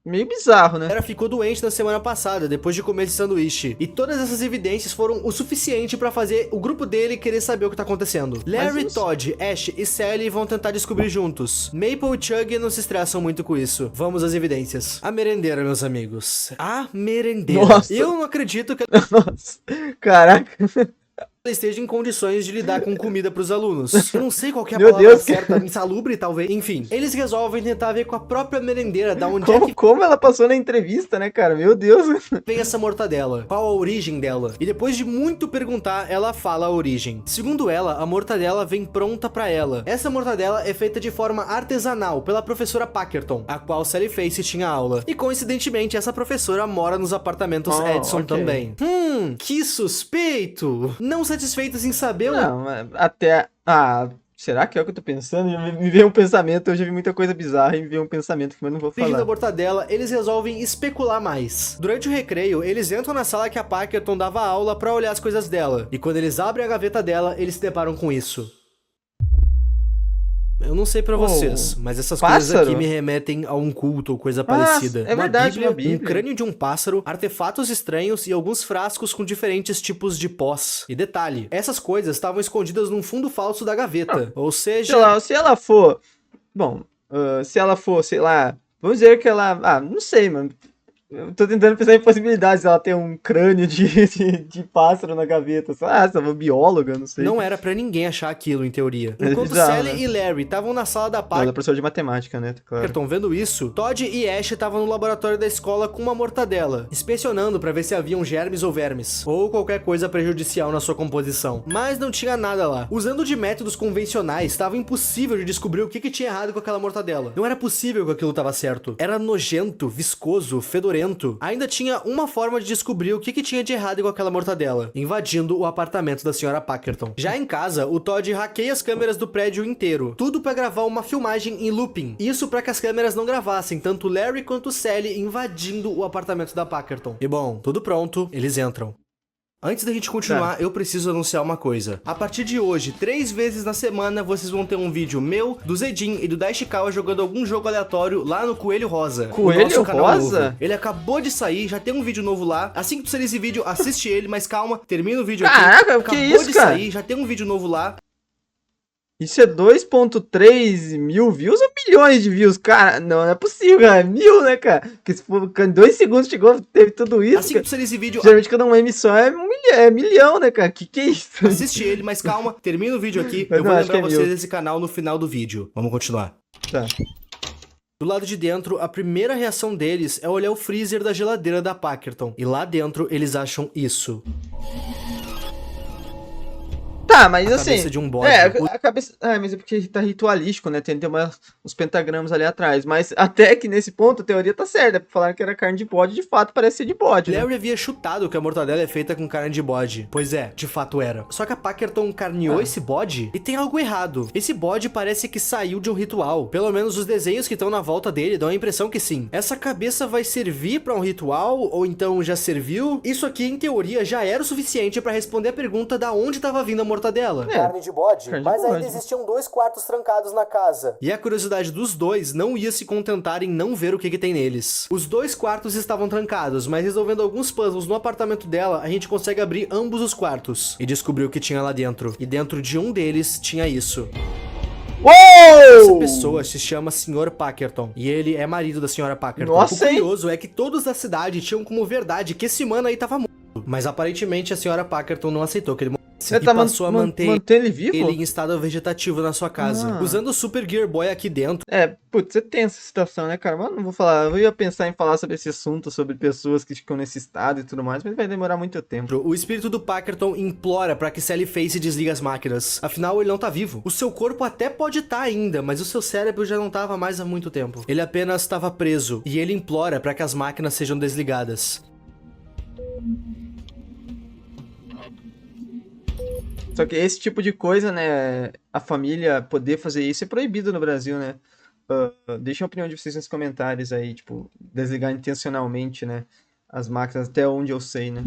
A: meio bizarro, né?
B: Ela ficou doente na semana passada, depois de comer esse sanduíche. E todas essas evidências foram o suficiente pra fazer o grupo dele querer saber o que tá acontecendo. Larry, Todd, Ash e Sally vão tentar descobrir juntos. Maple e Chug não se estressam muito com isso. Vamos às evidências. A merendeira, meus amigos. A merendeira.
A: Nossa.
B: Eu não acredito que
A: Nossa. Caraca.
B: ela esteja em condições de lidar com comida pros alunos. Eu não sei qual que é a
A: Meu
B: palavra
A: Deus,
B: certa, insalubre talvez. Enfim, eles resolvem tentar ver com a própria merendeira da onde
A: Como ela passou na entrevista, né, cara? Meu Deus.
B: vem essa mortadela, qual a origem dela. E depois de muito perguntar, ela fala a origem. Segundo ela, a mortadela vem pronta pra ela. Essa mortadela é feita de forma artesanal pela professora Packerton, a qual Sally Face tinha aula. E coincidentemente, essa professora mora nos apartamentos Edison também. Que suspeito! Não satisfeitos em saber
A: Não, até... Ah, será que é o que eu tô pensando? Me veio um pensamento, eu já vi muita coisa bizarra e me veio um pensamento que eu não vou
B: origem da
A: falar.
B: mortadela, eles resolvem especular mais. Durante o recreio, eles entram na sala que a Packerton dava aula pra olhar as coisas dela. E quando eles abrem a gaveta dela, eles se deparam com isso. Eu não sei pra vocês, mas essas coisas aqui me remetem a um culto ou coisa parecida.
A: É verdade, uma
B: Um
A: Bíblia.
B: crânio de um pássaro, artefatos estranhos e alguns frascos com diferentes tipos de pós. E detalhe, essas coisas estavam escondidas num fundo falso da gaveta. Ou seja...
A: Sei lá, se ela for... Bom, se ela for, sei lá... Vamos dizer que ela... Ah, não sei, mano. Eu tô tentando pensar em possibilidades. Ela ter um crânio de pássaro na gaveta. Ah, essa é uma bióloga, não sei.
B: Não era pra ninguém achar aquilo, em teoria.
A: É
B: Enquanto
A: bizarro,
B: Sally
A: né?
B: e Larry estavam na sala da
A: Ela é professora de matemática, né? Claro.
B: Estão vendo isso, Todd e Ash estavam no laboratório da escola com uma mortadela, inspecionando pra ver se haviam germes ou vermes, ou qualquer coisa prejudicial na sua composição. Mas não tinha nada lá. Usando de métodos convencionais, estava impossível de descobrir o que tinha errado com aquela mortadela. Não era possível que aquilo estava certo. Era nojento, viscoso, fedorento. Ainda tinha uma forma de descobrir o que tinha de errado com aquela mortadela, invadindo o apartamento da senhora Packerton. Já em casa, o Todd hackeia as câmeras do prédio inteiro, tudo pra gravar uma filmagem em looping. Isso pra que as câmeras não gravassem tanto Larry quanto Sally invadindo o apartamento da Packerton. E bom, tudo pronto, eles entram. Antes da gente continuar, eu preciso anunciar uma coisa. A partir de hoje, 3 vezes na semana, vocês vão ter um vídeo meu, do Zedin e do Daishikawa jogando algum jogo aleatório lá no Coelho Rosa.
A: Coelho Rosa?
B: Novo. Ele acabou de sair, já tem um vídeo novo lá. Assim que tu sair esse vídeo, assiste ele, mas calma, termina o vídeo aqui.
A: Caraca, o que é isso,
B: Acabou de
A: cara?
B: sair, já tem um vídeo novo lá.
A: Isso é 2.3 mil views ou milhões de views? Cara, não é possível, cara. É 1000, né, cara? Porque se for em 2 segundos chegou, teve tudo isso.
B: Assim que tu sair esse vídeo,
A: Geralmente cada uma emissão é milhão, né, cara? Que é isso?
B: assiste ele, mas calma, termina o vídeo aqui.
A: Mas
B: Eu vou
A: não, acho
B: lembrar
A: que é
B: vocês
A: mil.
B: desse canal no final do vídeo. Vamos continuar.
A: Tá.
B: Do lado de dentro, a primeira reação deles é olhar o freezer da geladeira da Packerton. E lá dentro, eles acham isso.
A: Tá, mas assim...
B: Cabeça de um bode.
A: a cabeça... Ah, mas é porque tá ritualístico, né? Tem uns pentagramas ali atrás. Mas até que nesse ponto a teoria tá certa. Falaram que era carne de bode, de fato parece ser de bode, né?
B: Larry havia chutado que a mortadela é feita com carne de bode. Pois é, de fato era. Só que a Packerton carneou esse bode e tem algo errado. Esse bode parece que saiu de um ritual. Pelo menos os desenhos que estão na volta dele dão a impressão que sim. Essa cabeça vai servir pra um ritual? Ou então já serviu? Isso aqui, em teoria, já era o suficiente pra responder a pergunta da onde estava vindo a mortadela.
C: Carne de bode,
A: Carne de
C: mas ainda
A: bode.
C: existiam 2 quartos trancados na casa.
B: E a curiosidade dos dois não ia se contentar em não ver o que tem neles. Os 2 quartos estavam trancados, mas resolvendo alguns puzzles no apartamento dela, a gente consegue abrir ambos os quartos e descobrir o que tinha lá dentro. E dentro de um deles tinha isso. Essa
A: Uou!
B: pessoa se chama Sr. Packerton e ele é marido da Sra. Packerton.
A: Nossa,
B: O
A: hein?
B: curioso é que todos da cidade tinham como verdade que esse mano aí tava morto. Mas aparentemente a senhora Parkerton não aceitou que ele morresse.
A: Você
B: E
A: tá
B: passou a manter
A: ele vivo?
B: ele em estado vegetativo na sua casa, usando o Super Gear Boy aqui dentro.
A: Putz, você tem essa situação, né, cara? Mas não vou falar, eu ia pensar em falar sobre esse assunto, sobre pessoas que ficam nesse estado e tudo mais, mas vai demorar muito tempo.
B: O espírito do Parkerton implora pra que Sally Face desligue as máquinas. Afinal, ele não tá vivo. O seu corpo até pode estar ainda, mas o seu cérebro já não tava mais há muito tempo. Ele apenas estava preso, e ele implora pra que as máquinas sejam desligadas.
A: Só que esse tipo de coisa, né, a família poder fazer isso é proibido no Brasil, né? Deixa a opinião de vocês nos comentários aí, tipo, desligar intencionalmente, né, as máquinas, até onde eu sei, né?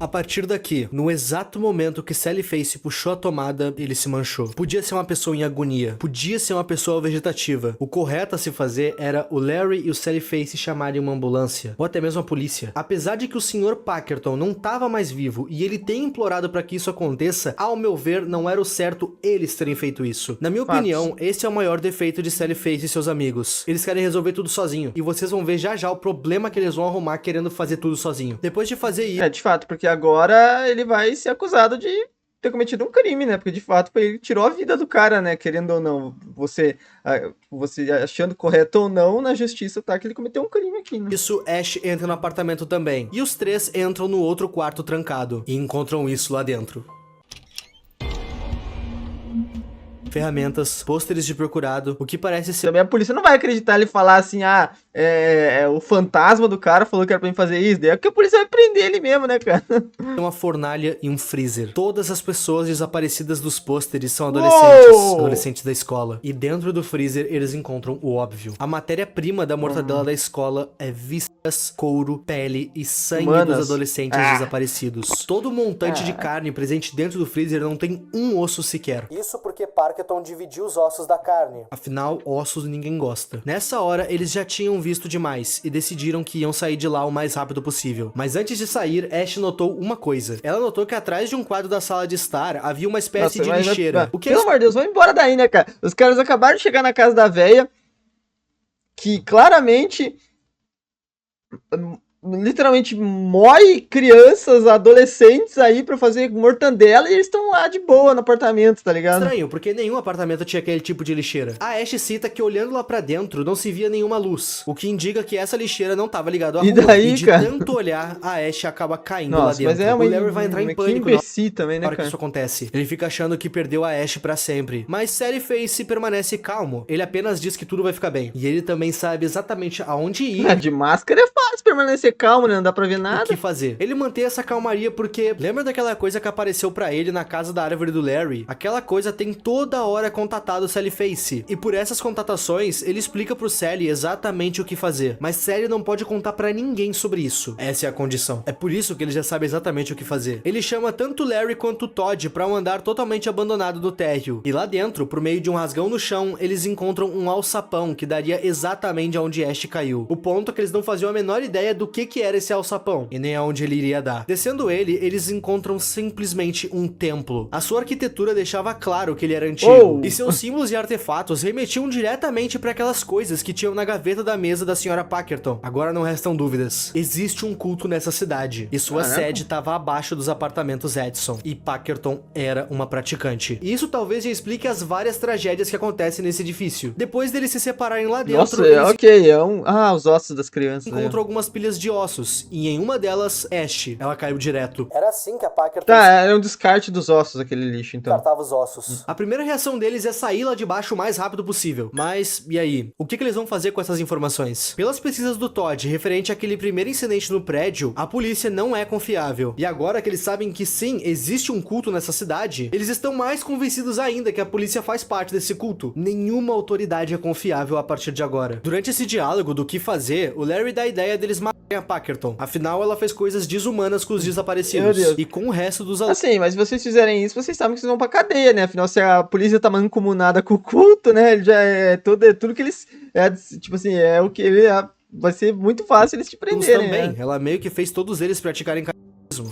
B: A partir daqui, no exato momento que Sally Face puxou a tomada, ele se manchou. Podia ser uma pessoa em agonia, podia ser uma pessoa vegetativa. O correto a se fazer era o Larry e o Sally Face chamarem uma ambulância, ou até mesmo a polícia. Apesar de que o Sr. Parkerton não estava mais vivo e ele tem implorado para que isso aconteça, ao meu ver, não era o certo eles terem feito isso. Na minha opinião, esse é o maior defeito de Sally Face e seus amigos. Eles querem resolver tudo sozinho, e vocês vão ver já já o problema que eles vão arrumar querendo fazer tudo sozinho. Depois de fazer isso...
A: de fato, porque agora ele vai ser acusado de ter cometido um crime, né? Porque de fato ele tirou a vida do cara, né? Querendo ou não, você achando correto ou não, na justiça tá que ele cometeu um crime aqui, né?
B: Isso, Ash entra no apartamento também. E os três entram no outro quarto trancado e encontram isso lá dentro. Ferramentas, pôsteres de procurado, o que parece ser...
A: Também a polícia não vai acreditar ele falar assim, o fantasma do cara falou que era pra mim fazer isso, daí é que a polícia vai prender ele mesmo, né, cara?
B: Uma fornalha e um freezer. Todas as pessoas desaparecidas dos pôsteres são adolescentes da escola. E dentro do freezer eles encontram o óbvio. A matéria-prima da mortadela da escola é vísceras, couro, pele e sangue dos adolescentes desaparecidos. Todo o montante de carne presente dentro do freezer não tem um osso sequer.
C: Isso porque Parkerton dividiu os ossos da carne.
B: Afinal, ossos ninguém gosta. Nessa hora, eles já tinham visto demais e decidiram que iam sair de lá o mais rápido possível. Mas antes de sair, Ash notou uma coisa. Ela notou que atrás de um quadro da sala de estar havia uma espécie de lixeira.
A: Pelo amor de Deus, vamos embora daí, né, cara? Os caras acabaram de chegar na casa da véia, que claramente... literalmente mói crianças, adolescentes aí pra fazer mortandela e eles estão lá de boa no apartamento, tá ligado?
B: Estranho, porque nenhum apartamento tinha aquele tipo de lixeira. A Ash cita que olhando lá pra dentro não se via nenhuma luz, o que indica que essa lixeira não tava ligada à rua.
A: Daí,
B: e de tanto olhar, a Ash acaba caindo lá dentro.
A: Mas
B: o Larry vai entrar em pânico
A: também, né,
B: na hora que isso acontece. Ele fica achando que perdeu a Ash pra sempre. Mas Sally Face permanece calmo. Ele apenas diz que tudo vai ficar bem. E ele também sabe exatamente aonde ir.
A: De máscara é fácil permanecer calmo, né? Não dá pra ver nada.
B: O que fazer? Ele mantém essa calmaria porque... Lembra daquela coisa que apareceu pra ele na casa da árvore do Larry? Aquela coisa tem toda hora contatado Sally Face. E por essas contatações, ele explica pro Sally exatamente o que fazer. Mas Sally não pode contar pra ninguém sobre isso. Essa é a condição. É por isso que ele já sabe exatamente o que fazer. Ele chama tanto Larry quanto Todd pra um andar totalmente abandonado do térreo. E lá dentro, por meio de um rasgão no chão, eles encontram um alçapão que daria exatamente onde Ash caiu. O ponto é que eles não faziam a menor ideia do que era esse alçapão, e nem aonde ele iria dar. Descendo ele, eles encontram simplesmente um templo. A sua arquitetura deixava claro que ele era antigo, e seus símbolos e artefatos remetiam diretamente para aquelas coisas que tinham na gaveta da mesa da senhora Parkerton. Agora não restam dúvidas. Existe um culto nessa cidade, e sua sede estava abaixo dos apartamentos Edson, e Parkerton era uma praticante. E isso talvez já explique as várias tragédias que acontecem nesse edifício. Depois deles se separarem lá dentro...
A: os ossos das crianças.
B: Encontrou algumas pilhas de ossos, e em uma delas, Ash. Ela caiu direto.
C: Era assim que a Parkerton...
A: Tá, era um descarte dos ossos, aquele lixo, então.
C: Descartava os ossos.
B: A primeira reação deles é sair lá de baixo o mais rápido possível. Mas, e aí? O que eles vão fazer com essas informações? Pelas pesquisas do Todd, referente àquele primeiro incidente no prédio, a polícia não é confiável. E agora que eles sabem que sim, existe um culto nessa cidade, eles estão mais convencidos ainda que a polícia faz parte desse culto. Nenhuma autoridade é confiável a partir de agora. Durante esse diálogo do que fazer, o Larry dá a ideia deles matarem a Parkerton. Afinal, ela fez coisas desumanas com os desaparecidos. E com o resto dos alunos.
A: Assim, mas se vocês fizerem isso, vocês sabem que vocês vão pra cadeia, né? Afinal, se a polícia tá mancomunada com o culto, né? Ele já tudo que eles... tipo assim, é o que ele... vai ser muito fácil eles te prenderem,
B: também.
A: né?
B: Ela meio que fez todos eles praticarem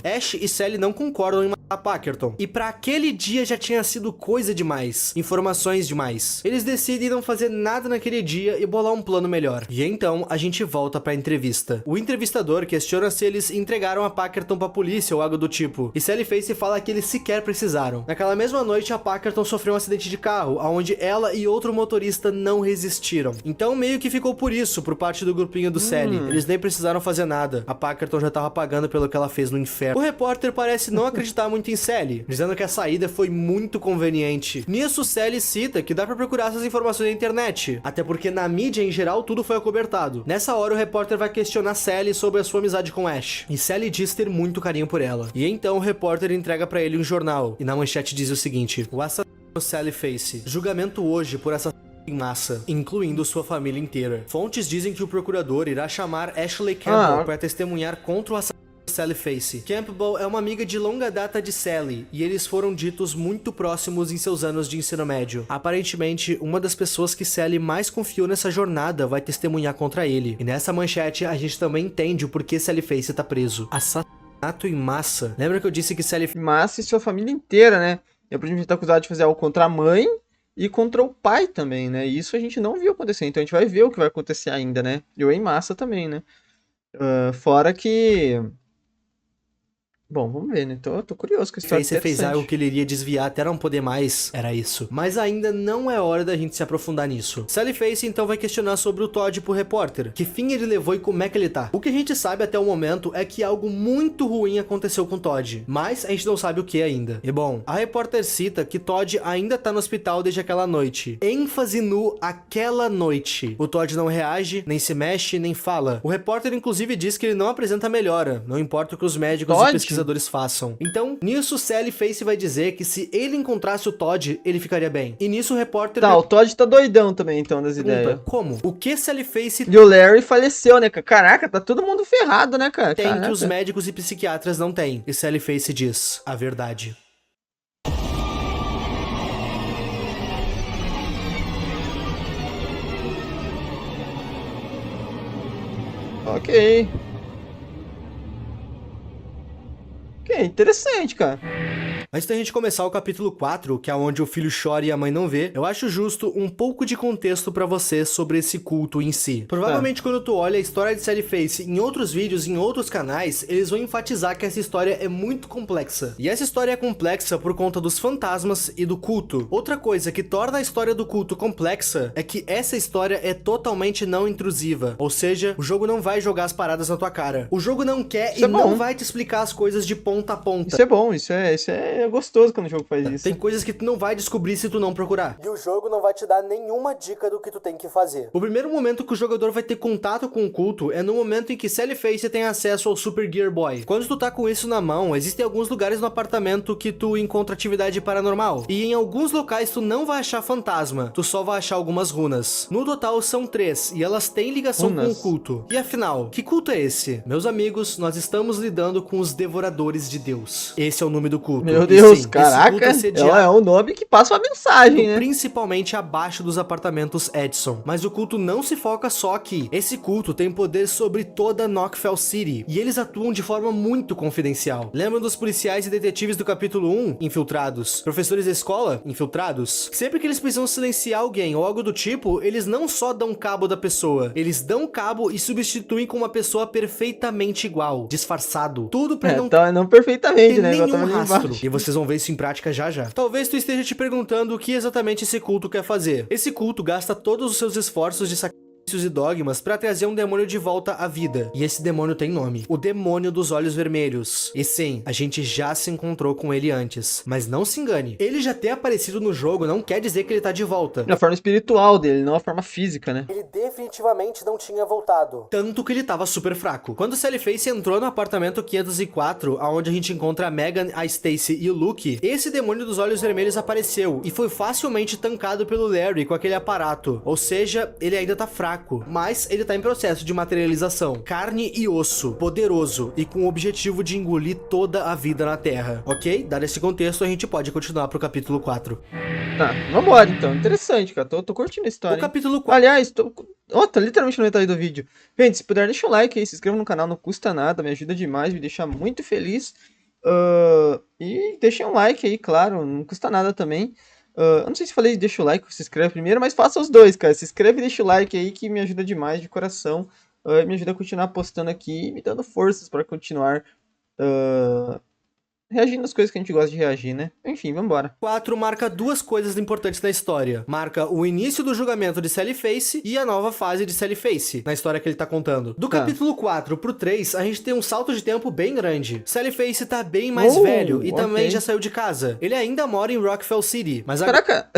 B: Ash e Sally não concordam em matar Packardon. E pra aquele dia já tinha sido coisa demais. Informações demais. Eles decidem não fazer nada naquele dia e bolar um plano melhor. E então, a gente volta pra entrevista. O entrevistador questiona se eles entregaram a Packardon pra polícia ou algo do tipo. E Sally Face fala que eles sequer precisaram. Naquela mesma noite, a Packardon sofreu um acidente de carro, onde ela e outro motorista não resistiram. Então, meio que ficou por isso, por parte do grupinho do Sally. Eles nem precisaram fazer nada. A Packardon já tava pagando pelo que ela fez no inferno. O repórter parece não acreditar muito em Sally, dizendo que a saída foi muito conveniente. Nisso, Sally cita que dá pra procurar essas informações na internet, até porque na mídia em geral tudo foi acobertado. Nessa hora, o repórter vai questionar Sally sobre a sua amizade com Ash, e Sally diz ter muito carinho por ela. E então o repórter entrega pra ele um jornal, e na manchete diz o seguinte: o assassino Sally Face, julgamento hoje por assassinato em massa, incluindo sua família inteira. Fontes dizem que o procurador irá chamar Ashley Campbell para testemunhar contra o assassinato Sally Face. Campbell é uma amiga de longa data de Sally, e eles foram ditos muito próximos em seus anos de ensino médio. Aparentemente, uma das pessoas que Sally mais confiou nessa jornada vai testemunhar contra ele. E nessa manchete, a gente também entende o porquê Sally Face tá preso. Assassinato em massa. Lembra que eu disse que Sally...
A: Massa e sua família inteira, né? E a gente tá acusado de fazer algo contra a mãe e contra o pai também, né? E isso a gente não viu acontecer, então a gente vai ver o que vai acontecer ainda, né? E o em massa também, né? Fora que... Bom, vamos ver, né? Tô curioso com a história.
B: Você fez algo que ele iria desviar até não poder mais, era isso. Mas ainda não é hora da gente se aprofundar nisso. Sally Face então vai questionar sobre o Todd pro repórter. Que fim ele levou e como é que ele tá? O que a gente sabe até o momento é que algo muito ruim aconteceu com Todd, mas a gente não sabe o que ainda. E bom, a repórter cita que Todd ainda tá no hospital desde aquela noite. ênfase no aquela noite. O Todd não reage, nem se mexe, nem fala. O repórter inclusive diz que ele não apresenta melhora, não importa o que os médicos e pesquisadores façam. Então, nisso Sally Face vai dizer que se ele encontrasse o Todd, ele ficaria bem. E nisso o repórter...
A: Tá, o Todd tá doidão também, então, das ideias.
B: Como? O que Sally Face...
A: E o Larry faleceu, né? Caraca, tá todo mundo ferrado, né, cara?
B: Tem que os médicos e psiquiatras não têm. E Sally Face diz a verdade.
A: Ok. Ok, interessante, cara.
B: Antes da gente começar o capítulo 4, que é onde o filho chora e a mãe não vê, eu acho justo um pouco de contexto pra você sobre esse culto em si. Provavelmente quando tu olha a história de Sally Face em outros vídeos, em outros canais, eles vão enfatizar que essa história é muito complexa. E essa história é complexa por conta dos fantasmas e do culto. Outra coisa que torna a história do culto complexa é que essa história é totalmente não intrusiva. Ou seja, o jogo não vai jogar as paradas na tua cara. O jogo não quer e não vai te explicar as coisas de ponta a ponta.
A: Isso é bom, isso é gostoso quando o jogo faz isso.
B: Tem coisas que tu não vai descobrir se tu não procurar.
C: E o jogo não vai te dar nenhuma dica do que tu tem que fazer.
B: O primeiro momento que o jogador vai ter contato com o culto é no momento em que Sally Face tem acesso ao Super Gear Boy. Quando tu tá com isso na mão, existem alguns lugares no apartamento que tu encontra atividade paranormal. E em alguns locais tu não vai achar fantasma, tu só vai achar algumas runas. No total são 3, e elas têm ligação com o culto. E afinal, que culto é esse? Meus amigos, nós estamos lidando com os Devoradores de Deus. Esse é o nome do culto.
A: Meu Deus, sim, caraca, é um nome que passa uma mensagem, né?
B: Principalmente abaixo dos apartamentos Edson. Mas o culto não se foca só aqui. Esse culto tem poder sobre toda Knockfell City, e eles atuam de forma muito confidencial. Lembram dos policiais e detetives do capítulo 1? Infiltrados. Professores da escola? Infiltrados. Sempre que eles precisam silenciar alguém ou algo do tipo, eles não só dão cabo da pessoa, eles dão cabo e substituem com uma pessoa perfeitamente igual, disfarçado. Tudo pra
A: não perfeitamente, né?
B: Nenhum rastro. E vocês vão ver isso em prática já já. Talvez tu esteja te perguntando o que exatamente esse culto quer fazer. Esse culto gasta todos os seus esforços de sacrifícios e dogmas pra trazer um demônio de volta à vida. E esse demônio tem nome: o Demônio dos Olhos Vermelhos. E sim, a gente já se encontrou com ele antes. Mas não se engane, ele já ter aparecido no jogo não quer dizer que ele tá de volta.
A: Na forma espiritual dele, não a forma física, né?
C: Ele definitivamente não tinha voltado.
B: Tanto que ele tava super fraco. Quando Sally Face entrou no apartamento 504, onde a gente encontra a Megan, a Stacy e o Luke, esse Demônio dos Olhos Vermelhos apareceu e foi facilmente tancado pelo Larry com aquele aparato. Ou seja, ele ainda tá fraco. fraco, mas ele tá em processo de materialização. Carne e osso, poderoso e com o objetivo de engolir toda a vida na Terra. Ok? Dado esse contexto, a gente pode continuar pro capítulo 4.
A: Tá, vambora então. Interessante, cara. Tô curtindo a história.
B: O capítulo 4...
A: Aliás, tá literalmente no metade do vídeo. Gente, se puder, deixa o like aí, se inscreva no canal, não custa nada, me ajuda demais, me deixa muito feliz. E deixem um like aí, claro, não custa nada também. Eu não sei se falei deixa o like ou se inscreve primeiro, mas faça os dois, cara. Se inscreve e deixa o like aí que me ajuda demais de coração. Me ajuda a continuar postando aqui e me dando forças para continuar reagindo às coisas que a gente gosta de reagir, né? Enfim, vambora.
B: 4 marca duas coisas importantes na história. Marca o início do julgamento de Sally Face e a nova fase de Sally Face, na história que ele tá contando. Do capítulo 4 pro 3, a gente tem um salto de tempo bem grande. Sally Face tá bem mais velho e também já saiu de casa. Ele ainda mora em Rockville City, mas
A: Caraca,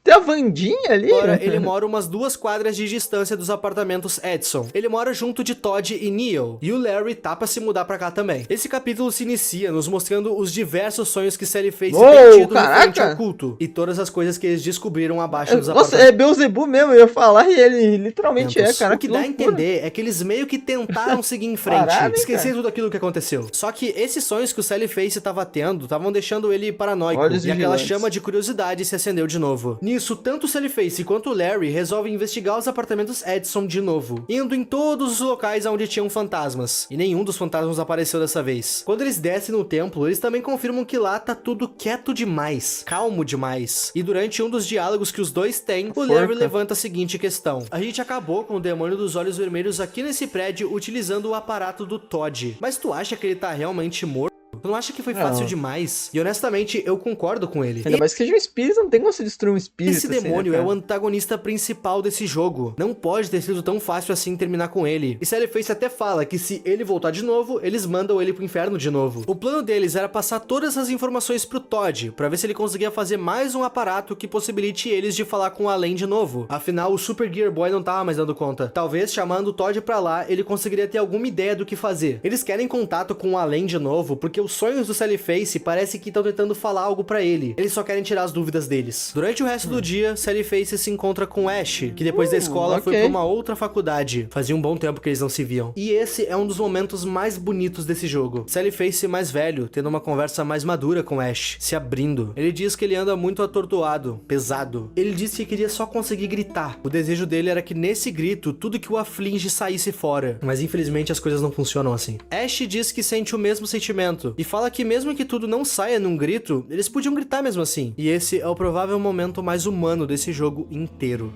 A: tem a Vandinha ali?
B: Agora ele mora umas 2 quadras de distância dos apartamentos Edson. Ele mora junto de Todd e Neil. E o Larry tá pra se mudar pra cá também. Esse capítulo se inicia nos mostrando os diversos sonhos que Sally Face tem tido referente ao culto. E todas as coisas que eles descobriram abaixo dos apartamentos.
A: Nossa, é Beelzebub mesmo, eu ia falar e ele literalmente cara.
B: O que dá a entender é que eles meio que tentaram seguir em frente, esquecer tudo aquilo que aconteceu. Só que esses sonhos que o Sally Face tava tendo, estavam deixando ele paranoico. E aquela chama de curiosidade se acendeu de novo. Nisso, tanto o Sally Face quanto o Larry resolvem investigar os apartamentos Edson de novo, indo em todos os locais onde tinham fantasmas. E nenhum dos fantasmas apareceu dessa vez. Quando eles descem no templo, eles também confirmam que lá tá tudo quieto demais, calmo demais. E durante um dos diálogos que os dois têm, o Larry levanta a seguinte questão: a gente acabou com o demônio dos olhos vermelhos aqui nesse prédio utilizando o aparato do Todd, mas tu acha que ele tá realmente morto? Tu não acha que foi fácil demais? E honestamente, eu concordo com ele.
A: Ainda mais que seja um espírito, não tem como se destruir um espírito.
B: Esse demônio é o antagonista principal desse jogo. Não pode ter sido tão fácil assim terminar com ele. E Sally Face até fala que se ele voltar de novo, eles mandam ele pro inferno de novo. O plano deles era passar todas as informações pro Todd, pra ver se ele conseguia fazer mais um aparato que possibilite eles de falar com o Além de novo. Afinal, o Super Gear Boy não tava mais dando conta. Talvez chamando o Todd pra lá, ele conseguiria ter alguma ideia do que fazer. Eles querem contato com o Além de novo, porque os sonhos do Sally Face parece que estão tentando falar algo pra ele. Eles só querem tirar as dúvidas deles. Durante o resto do dia, Sally Face se encontra com Ash, que depois da escola foi pra uma outra faculdade. Fazia um bom tempo que eles não se viam. E esse é um dos momentos mais bonitos desse jogo. Sally Face mais velho, tendo uma conversa mais madura com Ash, se abrindo. Ele diz que ele anda muito atordoado, pesado. Ele disse que queria só conseguir gritar. O desejo dele era que nesse grito, tudo que o aflige saísse fora. Mas infelizmente as coisas não funcionam assim. Ash diz que sente o mesmo sentimento e fala que mesmo que tudo não saia num grito, eles podiam gritar mesmo assim. E esse é o provável momento mais humano desse jogo inteiro.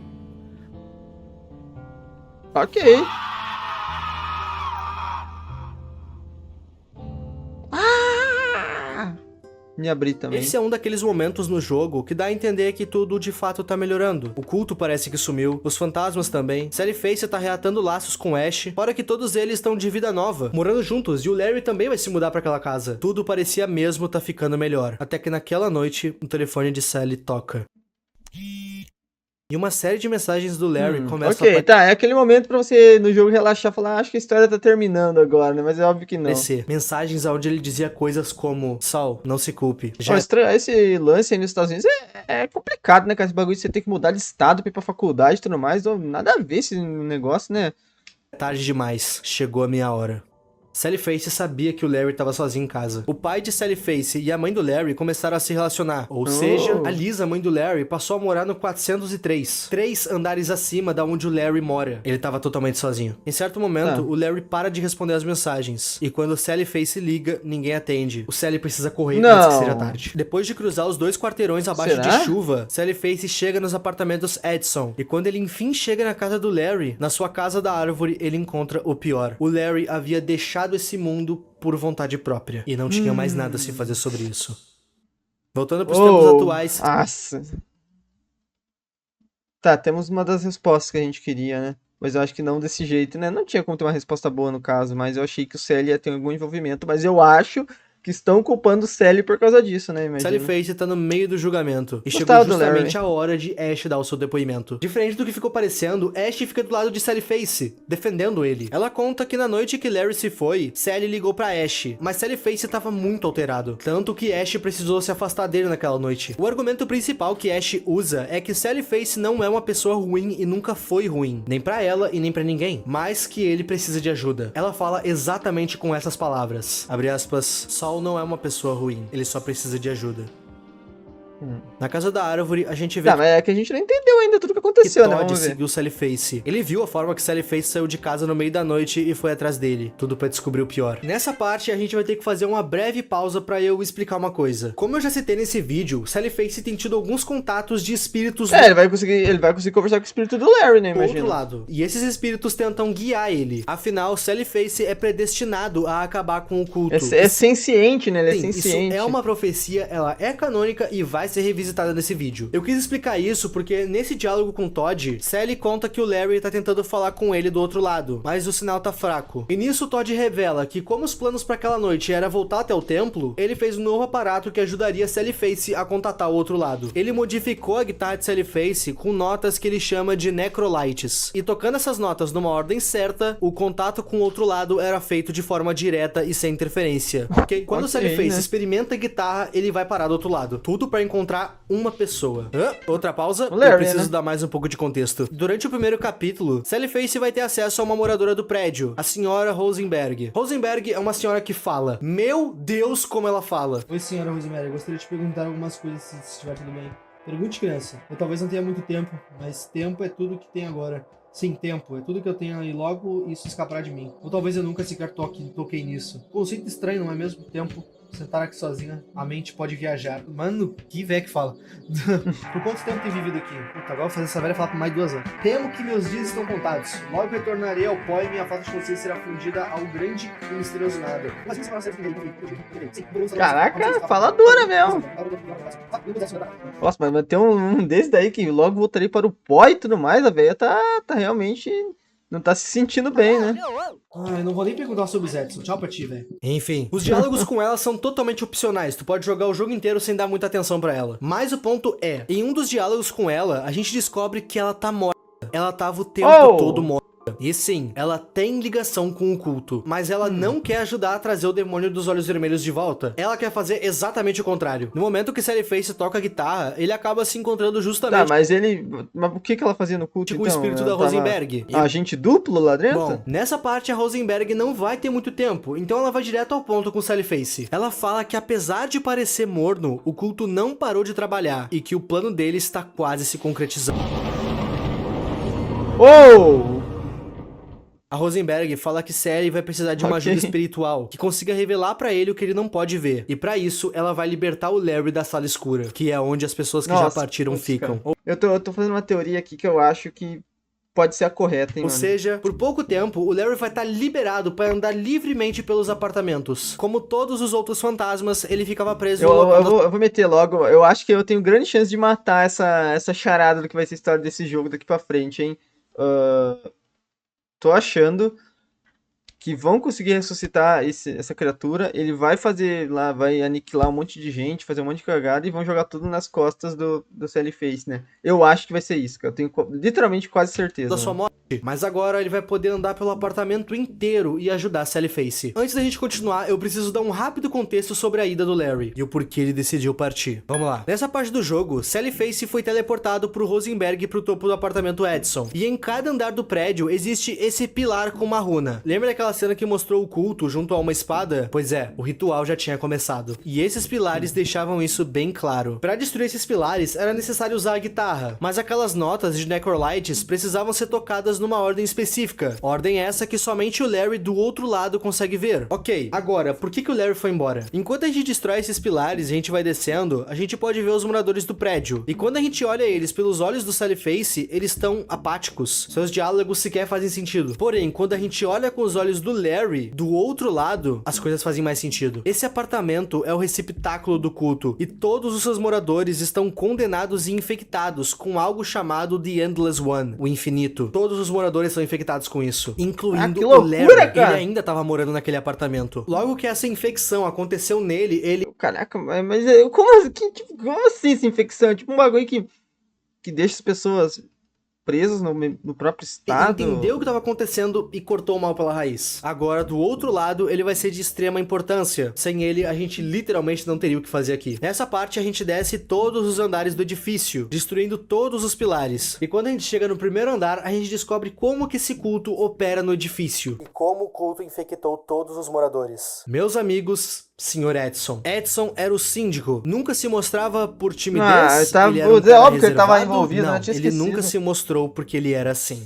A: Ok. Me abri também.
B: Esse é um daqueles momentos no jogo que dá a entender que tudo de fato tá melhorando. O culto parece que sumiu, os fantasmas também. Sally Face tá reatando laços com Ash, fora que todos eles estão de vida nova, morando juntos, e o Larry também vai se mudar pra aquela casa. Tudo parecia mesmo tá ficando melhor. Até que naquela noite, o telefone de Sally toca. E uma série de mensagens do Larry começam
A: a... tá, é aquele momento pra você no jogo relaxar e falar, acho que a história tá terminando agora, né? Mas é óbvio que não.
B: Mensagens onde ele dizia coisas como, Saul, não se culpe.
A: Esse lance aí nos Estados Unidos é complicado, né, cara? Esse bagulho de você ter que mudar de estado pra ir pra faculdade e tudo mais, nada a ver esse negócio, né?
B: É tarde demais, chegou a minha hora. Sally Face sabia que o Larry estava sozinho em casa. O pai de Sally Face e a mãe do Larry começaram a se relacionar. Ou seja, a Lisa, mãe do Larry, passou a morar no 403. 3 andares acima da onde o Larry mora. Ele estava totalmente sozinho. Em certo momento, o Larry para de responder as mensagens. E quando Sally Face liga, ninguém atende. O Sally precisa correr antes que seja tarde. Depois de cruzar os 2 quarteirões abaixo de chuva, Sally Face chega nos apartamentos Edson. E quando ele enfim chega na casa do Larry, na sua casa da árvore, ele encontra o pior. O Larry havia deixado esse mundo por vontade própria. E não tinha mais nada a se fazer sobre isso. Voltando pros tempos atuais...
A: Nossa. Tá, temos uma das respostas que a gente queria, né? Mas eu acho que não desse jeito, né? Não tinha como ter uma resposta boa no caso, mas eu achei que o CL ia ter algum envolvimento. Mas eu acho que estão culpando Sally por causa disso, né? Imagina.
B: Sally Face tá no meio do julgamento. E chegou justamente a hora de Ash dar o seu depoimento. Diferente do que ficou parecendo, Ash fica do lado de Sally Face, defendendo ele. Ela conta que na noite que Larry se foi, Sally ligou pra Ash, mas Sally Face tava muito alterado. Tanto que Ash precisou se afastar dele naquela noite. O argumento principal que Ash usa é que Sally Face não é uma pessoa ruim e nunca foi ruim. Nem pra ela e nem pra ninguém. Mas que ele precisa de ajuda. Ela fala exatamente com essas palavras. Abre aspas, Saul não é uma pessoa ruim, ele só precisa de ajuda. Na casa da árvore, a gente vê...
A: Mas é que a gente não entendeu ainda tudo que aconteceu, né?
B: Todd seguiu Sally Face. Ele viu a forma que Sally Face saiu de casa no meio da noite e foi atrás dele. Tudo pra descobrir o pior. Nessa parte, a gente vai ter que fazer uma breve pausa pra eu explicar uma coisa. Como eu já citei nesse vídeo, Sally Face tem tido alguns contatos de espíritos...
A: ele vai conseguir conversar com o espírito do Larry, né? Imagina.
B: Do outro lado. E esses espíritos tentam guiar ele. Afinal, Sally Face é predestinado a acabar com o culto.
A: É senciente, né? Ele é
B: Sim,
A: senciente.
B: Isso é uma profecia, ela é canônica e vai ser revisitada nesse vídeo. Eu quis explicar isso porque nesse diálogo com Todd, Sally conta que o Larry tá tentando falar com ele do outro lado, mas o sinal tá fraco. E nisso Todd revela que como os planos para aquela noite era voltar até o templo, ele fez um novo aparato que ajudaria Sally Face a contatar o outro lado. Ele modificou a guitarra de Sally Face com notas que ele chama de necrolites. E tocando essas notas numa ordem certa, o contato com o outro lado era feito de forma direta e sem interferência. Ok? Quando Sally Face experimenta a guitarra, ele vai parar do outro lado. Tudo para encontrar uma pessoa. Outra pausa,
A: Larry,
B: eu preciso dar mais um pouco de contexto. Durante o primeiro capítulo, Sally Face vai ter acesso a uma moradora do prédio, a senhora Rosenberg. Rosenberg é uma senhora que fala. Meu Deus, como ela fala.
D: Oi, senhora Rosemary, eu gostaria de perguntar algumas coisas, se estiver tudo bem. Pergunte, criança. Eu talvez não tenha muito tempo, mas tempo é tudo que tem agora. Sim, tempo. É tudo que eu tenho e logo isso escapará de mim. Ou talvez eu nunca sequer toquei nisso. Conceito estranho, não é mesmo? Tempo. Sentar aqui sozinha, a mente pode viajar. Mano, que velho que fala. Por quanto tempo tem vivido aqui? Puta, agora vou fazer essa velha falar por mais 2 anos. Temo que meus dias estão contados. Logo retornarei ao pó e minha falta de consciência será fundida ao grande e misterioso nada.
A: Caraca, fala dura mesmo. Nossa, mas tem um desse daí que logo voltarei para o pó e tudo mais. A velha tá realmente... não tá se sentindo bem, né?
D: Eu não vou nem perguntar sobre os Edson. Tchau pra ti, velho.
B: Enfim, os diálogos com ela são totalmente opcionais. Tu pode jogar o jogo inteiro sem dar muita atenção pra ela. Mas o ponto é, em um dos diálogos com ela, a gente descobre que ela tá morta. Ela tava o tempo todo morta. E sim, ela tem ligação com o culto, mas ela não quer ajudar a trazer o demônio dos olhos vermelhos de volta. Ela quer fazer exatamente o contrário. No momento que Sally Face toca a guitarra, ele acaba se encontrando justamente...
A: Mas o que ela fazia no culto,
B: com o espírito da Rosenberg.
A: Agente duplo lá dentro?
B: Bom, nessa parte a Rosenberg não vai ter muito tempo, então ela vai direto ao ponto com Sally Face. Ela fala que apesar de parecer morno, o culto não parou de trabalhar e que o plano dele está quase se concretizando. A Rosenberg fala que Sally vai precisar de uma ajuda espiritual, que consiga revelar pra ele o que ele não pode ver. E pra isso, ela vai libertar o Larry da sala escura, que é onde as pessoas que já partiram ficam.
A: Eu tô fazendo uma teoria aqui que eu acho que pode ser a correta, hein,
B: Ou seja, por pouco tempo, o Larry vai estar liberado para andar livremente pelos apartamentos. Como todos os outros fantasmas, ele ficava preso no local...
A: Eu vou meter logo, eu acho que eu tenho grande chance de matar essa charada do que vai ser a história desse jogo daqui pra frente, hein. Tô achando que vão conseguir ressuscitar essa criatura, ele vai fazer lá, vai aniquilar um monte de gente, fazer um monte de cagada e vão jogar tudo nas costas do Sally Face, né? Eu acho que vai ser isso, que eu tenho literalmente quase certeza.
B: Da sua morte. Mas agora ele vai poder andar pelo apartamento inteiro e ajudar Sally Face. Antes da gente continuar, eu preciso dar um rápido contexto sobre a ida do Larry e o porquê ele decidiu partir. Vamos lá. Nessa parte do jogo, Sally Face foi teleportado pro Rosenberg pro topo do apartamento Edson. E em cada andar do prédio existe esse pilar com uma runa. Lembra daquela cena que mostrou o culto junto a uma espada? Pois é, o ritual já tinha começado. E esses pilares deixavam isso bem claro. Para destruir esses pilares, era necessário usar a guitarra, mas aquelas notas de necrolites precisavam ser tocadas numa ordem específica. Ordem essa que somente o Larry do outro lado consegue ver. Ok, agora, por que o Larry foi embora? Enquanto a gente destrói esses pilares e a gente vai descendo, a gente pode ver os moradores do prédio. E quando a gente olha eles pelos olhos do Sally Face, eles estão apáticos. Seus diálogos sequer fazem sentido. Porém, quando a gente olha com os olhos do Larry, do outro lado, as coisas fazem mais sentido. Esse apartamento é o receptáculo do culto, e todos os seus moradores estão condenados e infectados com algo chamado The Endless One, o infinito. Todos os moradores são infectados com isso, incluindo
A: que
B: o
A: loucura,
B: Larry.
A: cara.
B: Ele ainda tava morando naquele apartamento. Logo que essa infecção aconteceu nele, ele...
A: Caraca, mas como assim essa infecção? É tipo um bagulho que deixa as pessoas presas no próprio estado.
B: entendeu o que estava acontecendo e cortou o mal pela raiz. Agora, do outro lado, ele vai ser de extrema importância. Sem ele, a gente literalmente não teria o que fazer aqui. Nessa parte, a gente desce todos os andares do edifício, destruindo todos os pilares. E quando a gente chega no primeiro andar, a gente descobre como que esse culto opera no edifício.
C: E como o culto infectou todos os moradores.
B: Meus amigos, Sr. Edson. Edson era o síndico. Nunca se mostrava por timidez. Ele era um cara
A: óbvio que ele tava
B: reservado.
A: envolvido,
B: não,
A: né? Tinha
B: ele
A: esquecido.
B: nunca se mostrou porque ele era assim.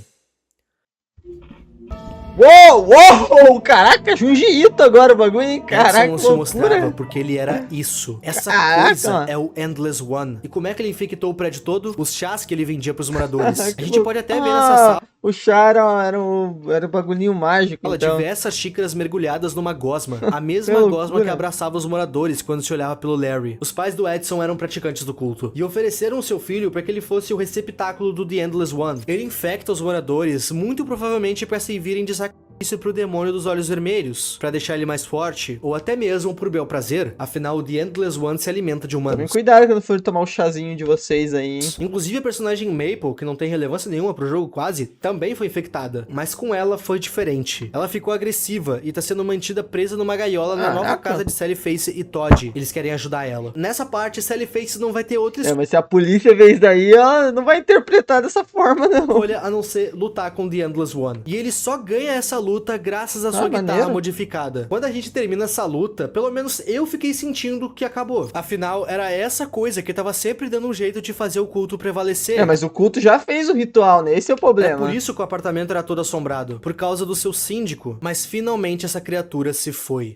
A: Uou! Caraca, Junji Ito agora o bagulho, hein? Caraca,
B: Edson não
A: que
B: se
A: loucura.
B: mostrava porque ele era isso. Essa
A: Caraca,
B: coisa
A: mano.
B: é o Endless One. E como é que ele infectou o prédio todo? Os chás que ele vendia pros moradores.
A: Caraca,
B: A gente pode até ver nessa sala
A: O chá era um bagulhinho mágico, então.
B: diversas xícaras mergulhadas numa gosma. A mesma
A: Que
B: gosma
A: loucura.
B: que abraçava os moradores quando se olhava pelo Larry. Os pais do Edson eram praticantes do culto. E ofereceram seu filho para que ele fosse o receptáculo do The Endless One. Ele infecta os moradores, muito provavelmente para servirem de sacrifício pro demônio dos olhos vermelhos, pra deixar ele mais forte, ou até mesmo por bel prazer, afinal o The Endless One se alimenta de
A: Tomem
B: humanos.
A: cuidado quando for tomar o chazinho de vocês aí, hein?
B: Inclusive a personagem Maple, que não tem relevância nenhuma pro jogo quase, também foi infectada, mas com ela foi diferente. Ela ficou agressiva e tá sendo mantida presa numa gaiola na nova
A: Caraca.
B: casa de Sally Face e Todd. Eles querem ajudar ela. Nessa parte, Sally Face não vai ter outra
A: Mas se a polícia vê isso daí, ela não vai interpretar dessa forma, não.
B: escolha a não ser lutar com The Endless One. E ele só ganha essa luta graças à sua guitarra
A: maneiro.
B: modificada. Quando a gente termina essa luta, pelo menos eu fiquei sentindo que acabou. Afinal, era essa coisa que tava sempre dando um jeito de fazer o culto prevalecer.
A: Mas o culto já fez o ritual, né? Esse é o
B: É
A: problema.
B: por isso que o apartamento era todo assombrado, por causa do seu síndico. Mas finalmente essa criatura se foi.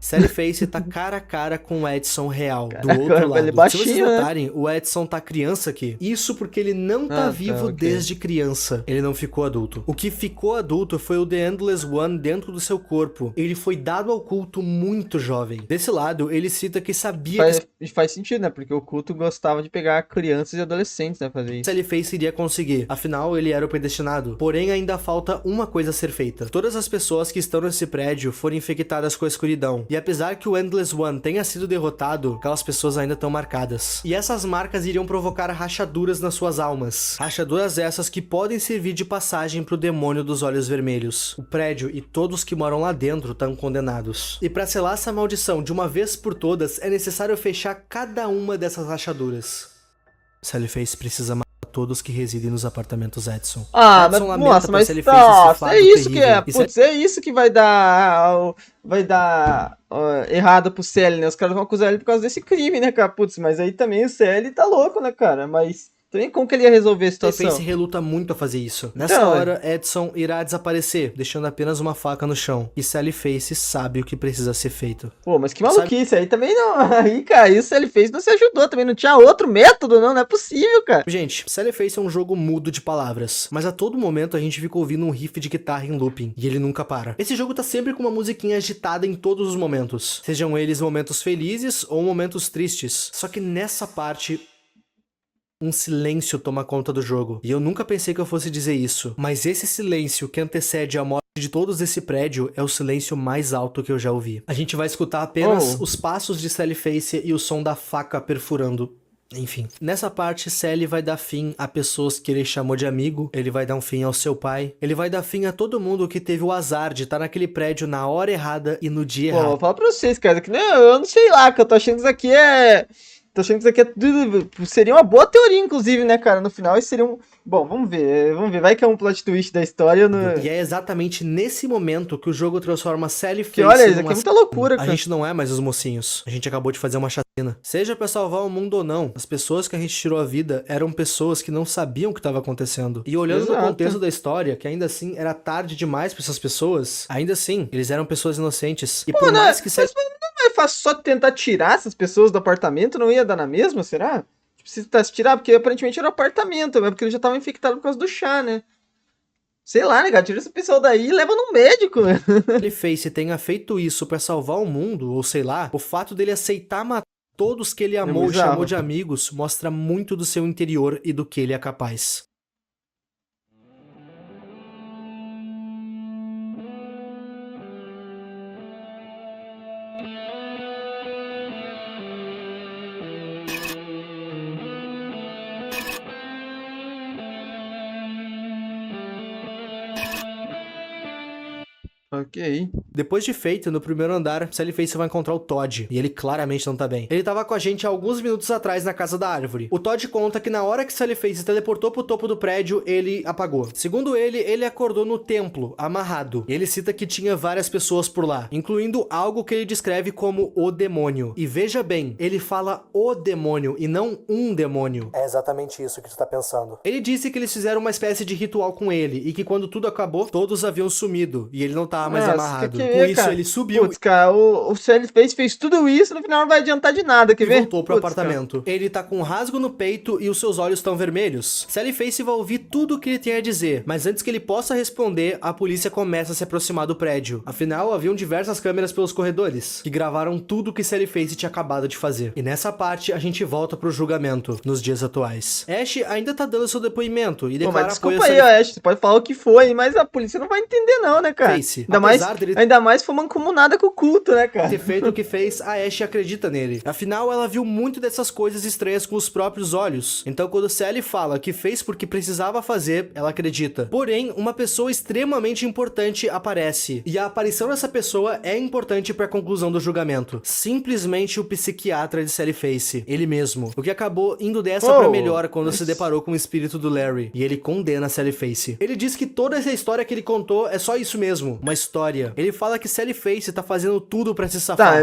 B: Sally Face tá cara a cara com o Edson real, do
A: Caraca,
B: outro
A: ele
B: lado. Se
A: baixinho,
B: vocês
A: né?
B: notarem, o Edson tá criança aqui. Isso porque ele não tá vivo
A: ok.
B: desde criança. Ele não ficou adulto. O que ficou adulto foi o The Endless One dentro do seu corpo. Ele foi dado ao culto muito jovem. Desse lado, ele cita que sabia que
A: Faz sentido, né? Porque o culto gostava de pegar crianças e adolescentes, né? Fazer isso.
B: Sally Face iria conseguir, afinal ele era o predestinado. Porém, ainda falta uma coisa a ser feita. Todas as pessoas que estão nesse prédio foram infectadas com a escuridão. E apesar que o Endless One tenha sido derrotado, aquelas pessoas ainda estão marcadas. E essas marcas iriam provocar rachaduras nas suas almas. Rachaduras essas que podem servir de passagem pro demônio dos olhos vermelhos. O prédio e todos que moram lá dentro estão condenados. E para selar essa maldição de uma vez por todas, é necessário fechar cada uma dessas rachaduras. Sally Face precisa matar todos que residem nos apartamentos Edson.
A: Ah,
B: Edson
A: mas,
B: lamenta
A: nossa,
B: pra
A: mas
B: Sally Face esse
A: nossa,
B: fato
A: é isso que
B: terrível.
A: é,
B: E
A: putz, é isso que vai dar errado pro CL, né? Os caras vão acusar ele por causa desse crime, né, cara? Putz, mas aí também o CL tá louco, né, cara? Mas também como que ele ia resolver a
B: Sally
A: situação?
B: Face reluta muito a fazer isso. Nessa
A: Então,
B: hora, Edson irá desaparecer, deixando apenas uma faca no chão. E Sally Face sabe o que precisa ser feito.
A: Pô, mas que maluquice, aí também não. Aí, cara, isso ele fez, não se ajudou também. Não tinha outro método, não é possível, cara.
B: Gente, Sally Face é um jogo mudo de palavras, mas a todo momento a gente fica ouvindo um riff de guitarra em looping, e ele nunca para. Esse jogo tá sempre com uma musiquinha agitada em todos os momentos, sejam eles momentos felizes ou momentos tristes. Só que nessa parte, um silêncio toma conta do jogo. E eu nunca pensei que eu fosse dizer isso, mas esse silêncio que antecede a morte de todos desse prédio é o silêncio mais alto que eu já ouvi. A gente vai escutar apenas os passos de Sally Face e o som da faca perfurando. Enfim, nessa parte, Sally vai dar fim a pessoas que ele chamou de amigo, ele vai dar um fim ao seu pai, ele vai dar fim a todo mundo que teve o azar de estar naquele prédio na hora errada e no dia
A: Pô,
B: errado.
A: vou falar pra vocês, cara, que eu não sei lá, que eu tô achando que isso aqui é... Tô achando que isso aqui é tudo... Seria uma boa teoria, inclusive, né, cara? No final, isso seria um... Bom, vamos ver. Vai que é um plot twist da história.
B: E é exatamente nesse momento que o jogo transforma Sally Face
A: Que olha, isso
B: numa
A: aqui é muita loucura,
B: A
A: cara.
B: gente não é mais os mocinhos. A gente acabou de fazer uma chacina. Seja pra salvar o mundo ou não, as pessoas que a gente tirou a vida eram pessoas que não sabiam o que estava acontecendo. E olhando no
A: Exato.
B: contexto da história, que ainda assim era tarde demais pra essas pessoas, ainda assim, eles eram pessoas inocentes. E por
A: né?
B: mais que Sally
A: Não é fácil só tentar tirar essas pessoas do apartamento, não ia dar na mesma, será? Tipo, se tentasse tirar, porque aparentemente era um apartamento, é porque ele já tava infectado por causa do chá, né? Sei lá, né, cara? Tira esse pessoal daí e leva no médico, né?
B: Face tenha feito isso pra salvar o mundo, ou sei lá, o fato dele aceitar matar todos que ele amou e
A: bizarro.
B: chamou de amigos mostra muito do seu interior e do que ele é capaz.
A: Ok.
B: Depois de feito, no primeiro andar, Sally Face vai encontrar o Todd, e ele claramente não tá bem. Ele tava com a gente há alguns minutos atrás na casa da árvore. O Todd conta que na hora que Sally Face teleportou pro topo do prédio, ele apagou. Segundo ele acordou no templo, amarrado. Ele cita que tinha várias pessoas por lá, incluindo algo que ele descreve como o demônio. E veja bem, ele fala o demônio e não um demônio.
C: É exatamente isso que tu tá pensando.
B: Ele disse que eles fizeram uma espécie de ritual com ele e que quando tudo acabou, todos haviam sumido e ele não tava mais amarrado. Com isso, ele subiu.
A: Putz, cara, o Sally Face fez tudo isso, no final não vai adiantar de nada, quer
B: e
A: ver?
B: voltou pro apartamento. Cara. Ele tá com um rasgo no peito e os seus olhos estão vermelhos. Sally Face vai ouvir tudo o que ele tem a dizer, mas antes que ele possa responder, a polícia começa a se aproximar do prédio. Afinal, haviam diversas câmeras pelos corredores, que gravaram tudo que Sally Face tinha acabado de fazer. E nessa parte, a gente volta pro julgamento, nos dias atuais. Ash ainda tá dando seu depoimento e declara apoio a
A: Desculpa aí, Ash, você pode falar o que foi, mas a polícia não vai entender não, né, cara?
B: Face.
A: Ainda mais foi mancomunada com o culto, né, cara?
B: Ter feito o que fez, a Ash acredita nele. Afinal, ela viu muito dessas coisas estranhas com os próprios olhos. Então, quando Sally fala que fez porque precisava fazer, ela acredita. Porém, uma pessoa extremamente importante aparece. E a aparição dessa pessoa é importante para a conclusão do julgamento. Simplesmente o psiquiatra de Sally Face. Ele mesmo. O que acabou indo dessa pra melhor quando se deparou com o espírito do Larry. E ele condena Sally Face. Ele diz que toda essa história que ele contou é só isso mesmo. Uma história. Ele fala que Sally Face tá fazendo tudo pra se safar.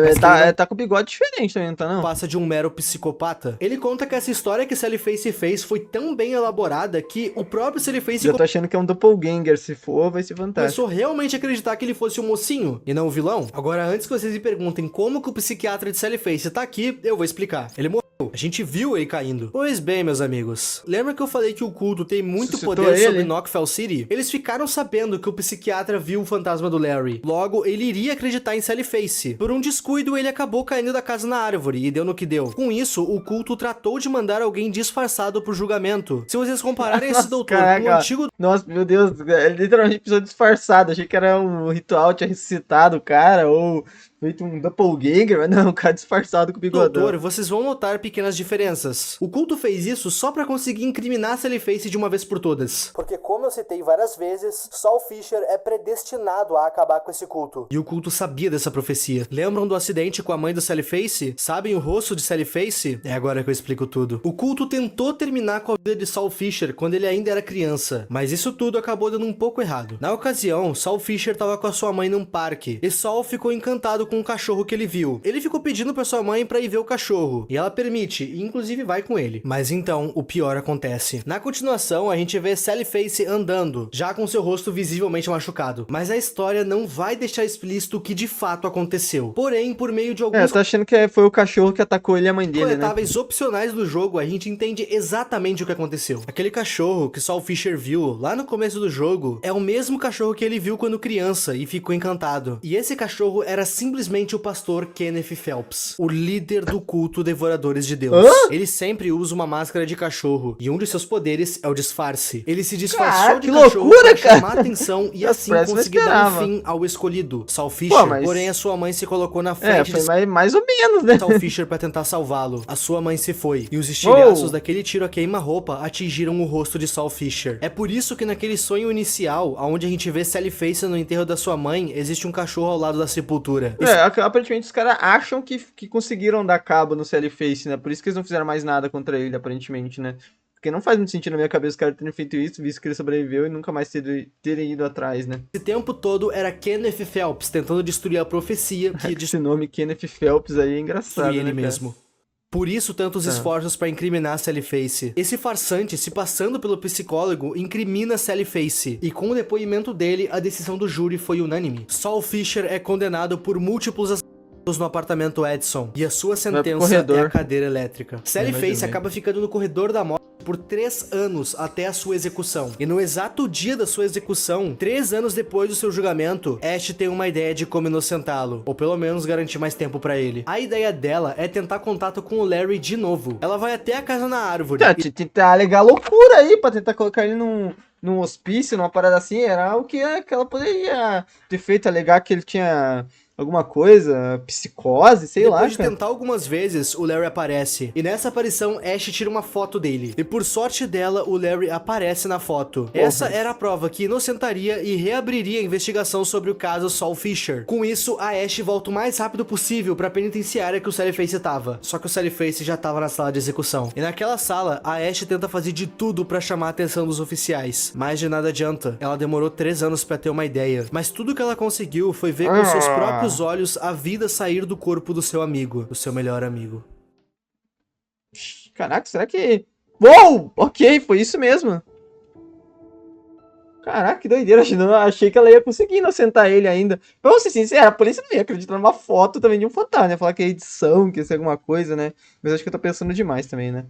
A: Tá com o bigode diferente também, tá não?
B: Passa de um mero psicopata. Ele conta que essa história que Sally Face fez foi tão bem elaborada que o próprio Sally Face...
A: Eu tô achando que é um doppelganger, se for, vai ser fantástico.
B: Começou realmente a acreditar que ele fosse o mocinho e não o vilão. Agora, antes que vocês me perguntem como que o psiquiatra de Sally Face tá aqui, eu vou explicar. Ele morreu. A gente viu ele caindo. Pois bem, meus amigos. Lembra que eu falei que o culto tem muito poder sobre Knockfell City? Eles ficaram sabendo que o psiquiatra viu o fantasma do Larry. Logo, ele iria acreditar em Sally Face. Por um descuido, ele acabou caindo da casa na árvore e deu no que deu. Com isso, o culto tratou de mandar alguém disfarçado pro julgamento. Se vocês compararem esse doutor com o antigo...
A: Nossa, meu Deus, ele literalmente precisou disfarçado. Achei que era um ritual, tinha ressuscitado o cara, ou feito um doppelganger, mas não, um cara disfarçado com bigodão.
B: Doutor, vocês vão notar pequenas diferenças. O culto fez isso só pra conseguir incriminar Sally Face de uma vez por todas.
C: Porque, como eu citei várias vezes, Saul Fisher é predestinado a acabar com esse culto.
B: E o culto sabia dessa profecia. Lembram do acidente com a mãe do Sally Face? Sabem o rosto de Sally Face? É agora que eu explico tudo. O culto tentou terminar com a vida de Saul Fisher quando ele ainda era criança, mas isso tudo acabou dando um pouco errado. Na ocasião, Saul Fisher estava com a sua mãe num parque, e Saul ficou encantado com um cachorro que ele viu. Ele ficou pedindo pra sua mãe pra ir ver o cachorro, e ela permite, e inclusive vai com ele. Mas então, o pior acontece. Na continuação, a gente vê Sally Face andando, já com seu rosto visivelmente machucado. Mas a história não vai deixar explícito o que de fato aconteceu. Porém, por meio de alguns...
A: eu tô achando que foi o cachorro que atacou ele e a mãe dele,
B: coletáveis opcionais do jogo, a gente entende exatamente o que aconteceu. Aquele cachorro que Saul Fisher viu lá no começo do jogo é o mesmo cachorro que ele viu quando criança e ficou encantado. E esse cachorro era simplesmente o pastor Kenneth Phelps, o líder do culto Devoradores de Deus. Ele sempre usa uma máscara de cachorro e um de seus poderes é o disfarce. Ele se disfarçou de cachorro pra chamar atenção e assim conseguir dar um fim ao escolhido, Saul Fisher. Porém, a sua mãe se colocou na frente
A: foi mais ou menos, né?
B: Saul Fisher pra tentar salvá-lo. A sua mãe se foi e os estilhaços daquele tiro a queima-roupa atingiram o rosto de Saul Fisher. É por isso que naquele sonho inicial, onde a gente vê Sally Face no enterro da sua mãe, existe um cachorro ao lado da sepultura.
A: Aparentemente os caras acham que conseguiram dar cabo no Sally Face, né? Por isso que eles não fizeram mais nada contra ele, aparentemente, né? Porque não faz muito sentido na minha cabeça os caras terem feito isso, visto que ele sobreviveu e nunca mais terem ido atrás, né?
B: Esse tempo todo era Kenneth Phelps tentando destruir a profecia que...
A: Esse nome Kenneth Phelps aí é engraçado,
B: ele
A: né,
B: mesmo. Por isso, tantos esforços para incriminar Sally Face. Esse farsante, se passando pelo psicólogo, incrimina Sally Face. E com o depoimento dele, a decisão do júri foi unânime. Saul Fisher é condenado por múltiplos assassinatos no apartamento Edson. E a sua sentença é a cadeira elétrica. Sally Face acaba ficando no corredor da morte por 3 anos até a sua execução. E no exato dia da sua execução, 3 anos depois do seu julgamento, Ash tem uma ideia de como inocentá-lo, ou pelo menos garantir mais tempo pra ele. A ideia dela é tentar contato com o Larry de novo. Ela vai até a casa na árvore.
A: Tentar alegar loucura aí, pra tentar colocar ele num hospício, numa parada assim, era o que ela poderia ter feito, alegar que ele tinha alguma coisa, psicose, sei lá,
B: Depois de tentar algumas vezes, o Larry aparece. E nessa aparição, Ash tira uma foto dele. E por sorte dela, o Larry aparece na foto. Essa era a prova que inocentaria e reabriria a investigação sobre o caso Saul Fisher. Com isso, a Ash volta o mais rápido possível pra penitenciária que o Sally Face tava. Só que o Sally Face já tava na sala de execução. E naquela sala, a Ash tenta fazer de tudo pra chamar a atenção dos oficiais. Mas de nada adianta. Ela demorou 3 anos pra ter uma ideia. Mas tudo que ela conseguiu foi ver com seus próprios olhos a vida sair do corpo do seu amigo, do seu melhor amigo.
A: Caraca, será que... Uou! Ok, foi isso mesmo. Caraca, que doideira. Achei que ela ia conseguir inocentar ele ainda. Pra ser sincero, a polícia não ia acreditar numa foto também de um fantasma, né? Falar que é edição, que ia ser alguma coisa, né? Mas acho que eu tô pensando demais também, né?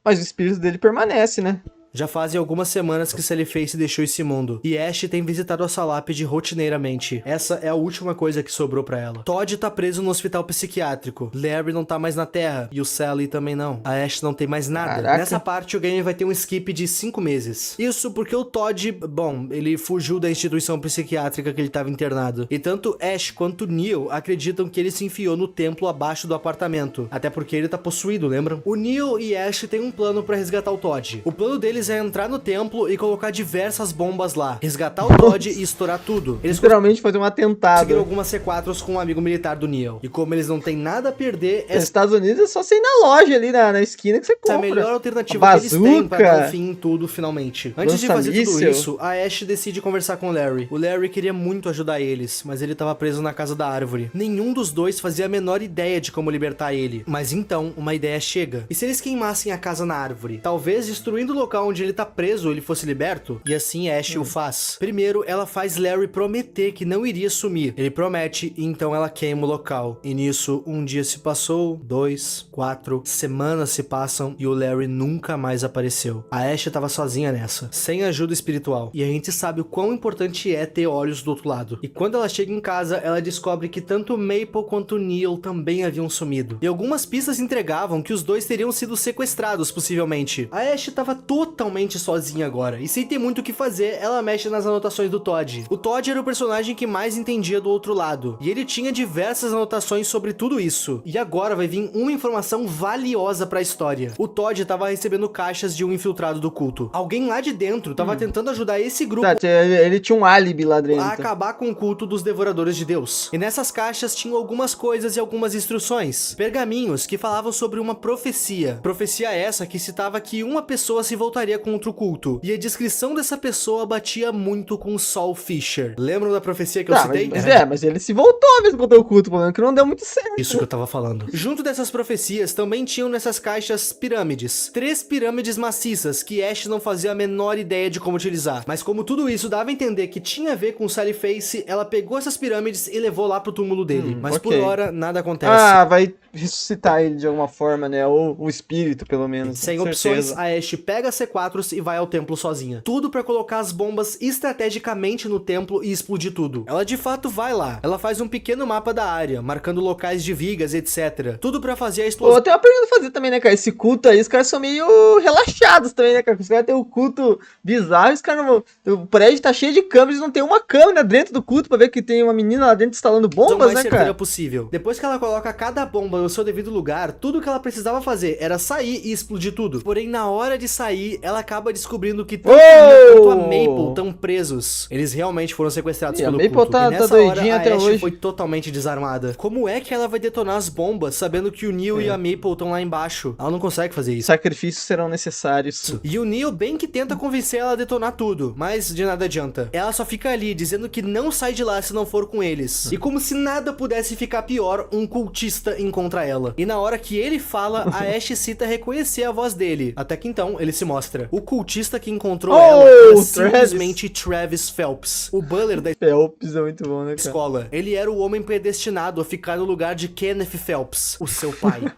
A: Mas o espírito dele permanece, né?
B: Já fazem algumas semanas que Sally Face deixou esse mundo, e Ash tem visitado a sua lápide rotineiramente. Essa é a última coisa que sobrou pra ela. Todd tá preso no hospital psiquiátrico, Larry não tá mais na Terra, e o Sally também não. A Ash não tem mais nada.
A: Caraca.
B: Nessa parte, o game vai ter um skip de 5 meses. Isso porque o Todd, bom, ele fugiu da instituição psiquiátrica que ele tava internado. E tanto Ash quanto Neil acreditam que ele se enfiou no templo abaixo do apartamento. Até porque ele tá possuído, lembram? O Neil e Ash têm um plano pra resgatar o Todd. O plano deles é entrar no templo e colocar diversas bombas lá, resgatar o Todd e estourar tudo. Eles
A: literalmente fazer um atentado.
B: conseguiram algumas C4s com um amigo militar do Neil. E como eles não têm nada a perder,
A: Nos Estados Unidos é só você ir na loja ali, na esquina que você compra.
B: essa é a melhor alternativa que eles têm pra dar um fim em tudo, finalmente. Antes de fazer tudo
A: Lança-míssil.
B: isso, a Ash decide conversar com o Larry. O Larry queria muito ajudar eles, mas ele tava preso na casa da árvore. Nenhum dos dois fazia a menor ideia de como libertar ele. Mas então, uma ideia chega. E se eles queimassem a casa na árvore? Talvez destruindo o local onde ele tá preso, ele fosse liberto? E assim Ash o faz. Primeiro, ela faz Larry prometer que não iria sumir. Ele promete, e então ela queima o local. E nisso, um dia se passou, 2, 4, semanas se passam e o Larry nunca mais apareceu. A Ash tava sozinha nessa, sem ajuda espiritual. E a gente sabe o quão importante é ter olhos do outro lado. E quando ela chega em casa, ela descobre que tanto Maple quanto Neil também haviam sumido. E algumas pistas entregavam que os dois teriam sido sequestrados, possivelmente. A Ash tava totalmente sozinha agora, e sem ter muito o que fazer, ela mexe nas anotações do Todd. O Todd era o personagem que mais entendia do outro lado, e ele tinha diversas anotações sobre tudo isso. E agora vai vir uma informação valiosa pra história. O Todd tava recebendo caixas de um infiltrado do culto. Alguém lá de dentro tava tentando ajudar esse grupo
A: Ele tinha um álibi lá dentro.
B: a acabar com o culto dos devoradores de Deus. E nessas caixas tinham algumas coisas e algumas instruções. Pergaminhos que falavam sobre uma profecia. Profecia essa que citava que uma pessoa se voltaria contra o culto. E a descrição dessa pessoa batia muito com Saul Fisher. Lembram da profecia que eu citei?
A: Mas ele se voltou mesmo contra o culto, falando que não deu muito certo.
B: Isso que eu tava falando. Junto dessas profecias, também tinham nessas caixas pirâmides. 3 pirâmides maciças que Ash não fazia a menor ideia de como utilizar. Mas como tudo isso dava a entender que tinha a ver com Sally Face, ela pegou essas pirâmides e levou lá pro túmulo dele. Mas
A: ok.
B: por hora, nada acontece.
A: Vai ressuscitar ele de alguma forma, né? Ou o espírito, pelo menos.
B: Sem
A: com
B: opções,
A: certeza.
B: a Ash pega as C4s e vai ao templo sozinha. Tudo pra colocar as bombas estrategicamente no templo e explodir tudo. Ela de fato vai lá. Ela faz um pequeno mapa da área, marcando locais de vigas, etc. Tudo pra fazer a explosão.
A: Eu tenho uma pergunta pra fazer também, né, cara? Esse culto aí, os caras são meio relaxados também, né, cara? Os caras têm um culto bizarro, os caras não... O prédio tá cheio de câmeras, não tem uma câmera dentro do culto pra ver que tem uma menina lá dentro instalando bombas, né, cara?
B: Possível. Depois que ela coloca cada bomba no seu devido lugar, tudo que ela precisava fazer era sair e explodir tudo. Porém, na hora de sair, ela acaba descobrindo que tanto Neil quanto a Maple estão presos. Eles realmente foram sequestrados pelo
A: Maple
B: culto.
A: tá
B: E nessa
A: doidinha
B: hora,
A: até
B: a Ash
A: hoje.
B: foi totalmente desarmada. Como é que ela vai detonar as bombas, sabendo que o Neil e a Maple estão lá embaixo? Ela não consegue fazer isso.
A: Sacrifícios serão necessários.
B: E o Neil bem que tenta convencer ela a detonar tudo, mas de nada adianta. Ela só fica ali, dizendo que não sai de lá se não for com eles. E como se nada pudesse ficar pior, um cultista encontra ela. E na hora que ele fala, a Ash cita reconhecer a voz dele. Até que então, ele se mostra. O cultista que encontrou ela era simplesmente Travis Phelps, o butler da
A: Phelps é muito bom, né, cara?
B: escola. Ele era o homem predestinado a ficar no lugar de Kenneth Phelps, o seu pai.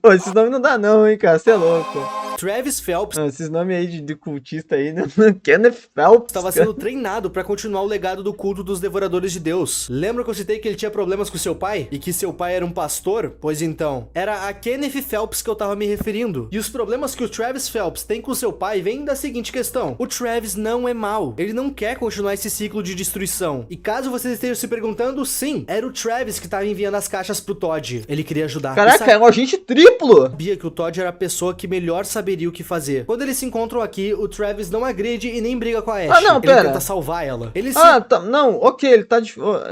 A: Pô, esses nomes não dá não, hein, cara? Você é louco.
B: Travis Phelps,
A: esses nomes aí de cultista aí, né? Kenneth Phelps.
B: estava sendo treinado pra continuar o legado do culto dos Devoradores de Deus. Lembra que eu citei que ele tinha problemas com seu pai? E que seu pai era um pastor? Pois então, era a Kenneth Phelps que eu tava me referindo. E os problemas que o Travis Phelps tem com seu pai vêm da seguinte questão: o Travis não é mau. Ele não quer continuar esse ciclo de destruição. E caso vocês estejam se perguntando, sim, era o Travis que tava enviando as caixas pro Todd. Ele queria ajudar.
A: Caraca, é um agente triplo!
B: Sabia que o Todd era a pessoa que melhor saberia o que fazer. Quando eles se encontram aqui, o Travis não agride e nem briga com a Ashe.
A: Ah, não,
B: ele
A: pera.
B: tenta salvar ela. Ele
A: tá, não, ok, ele tá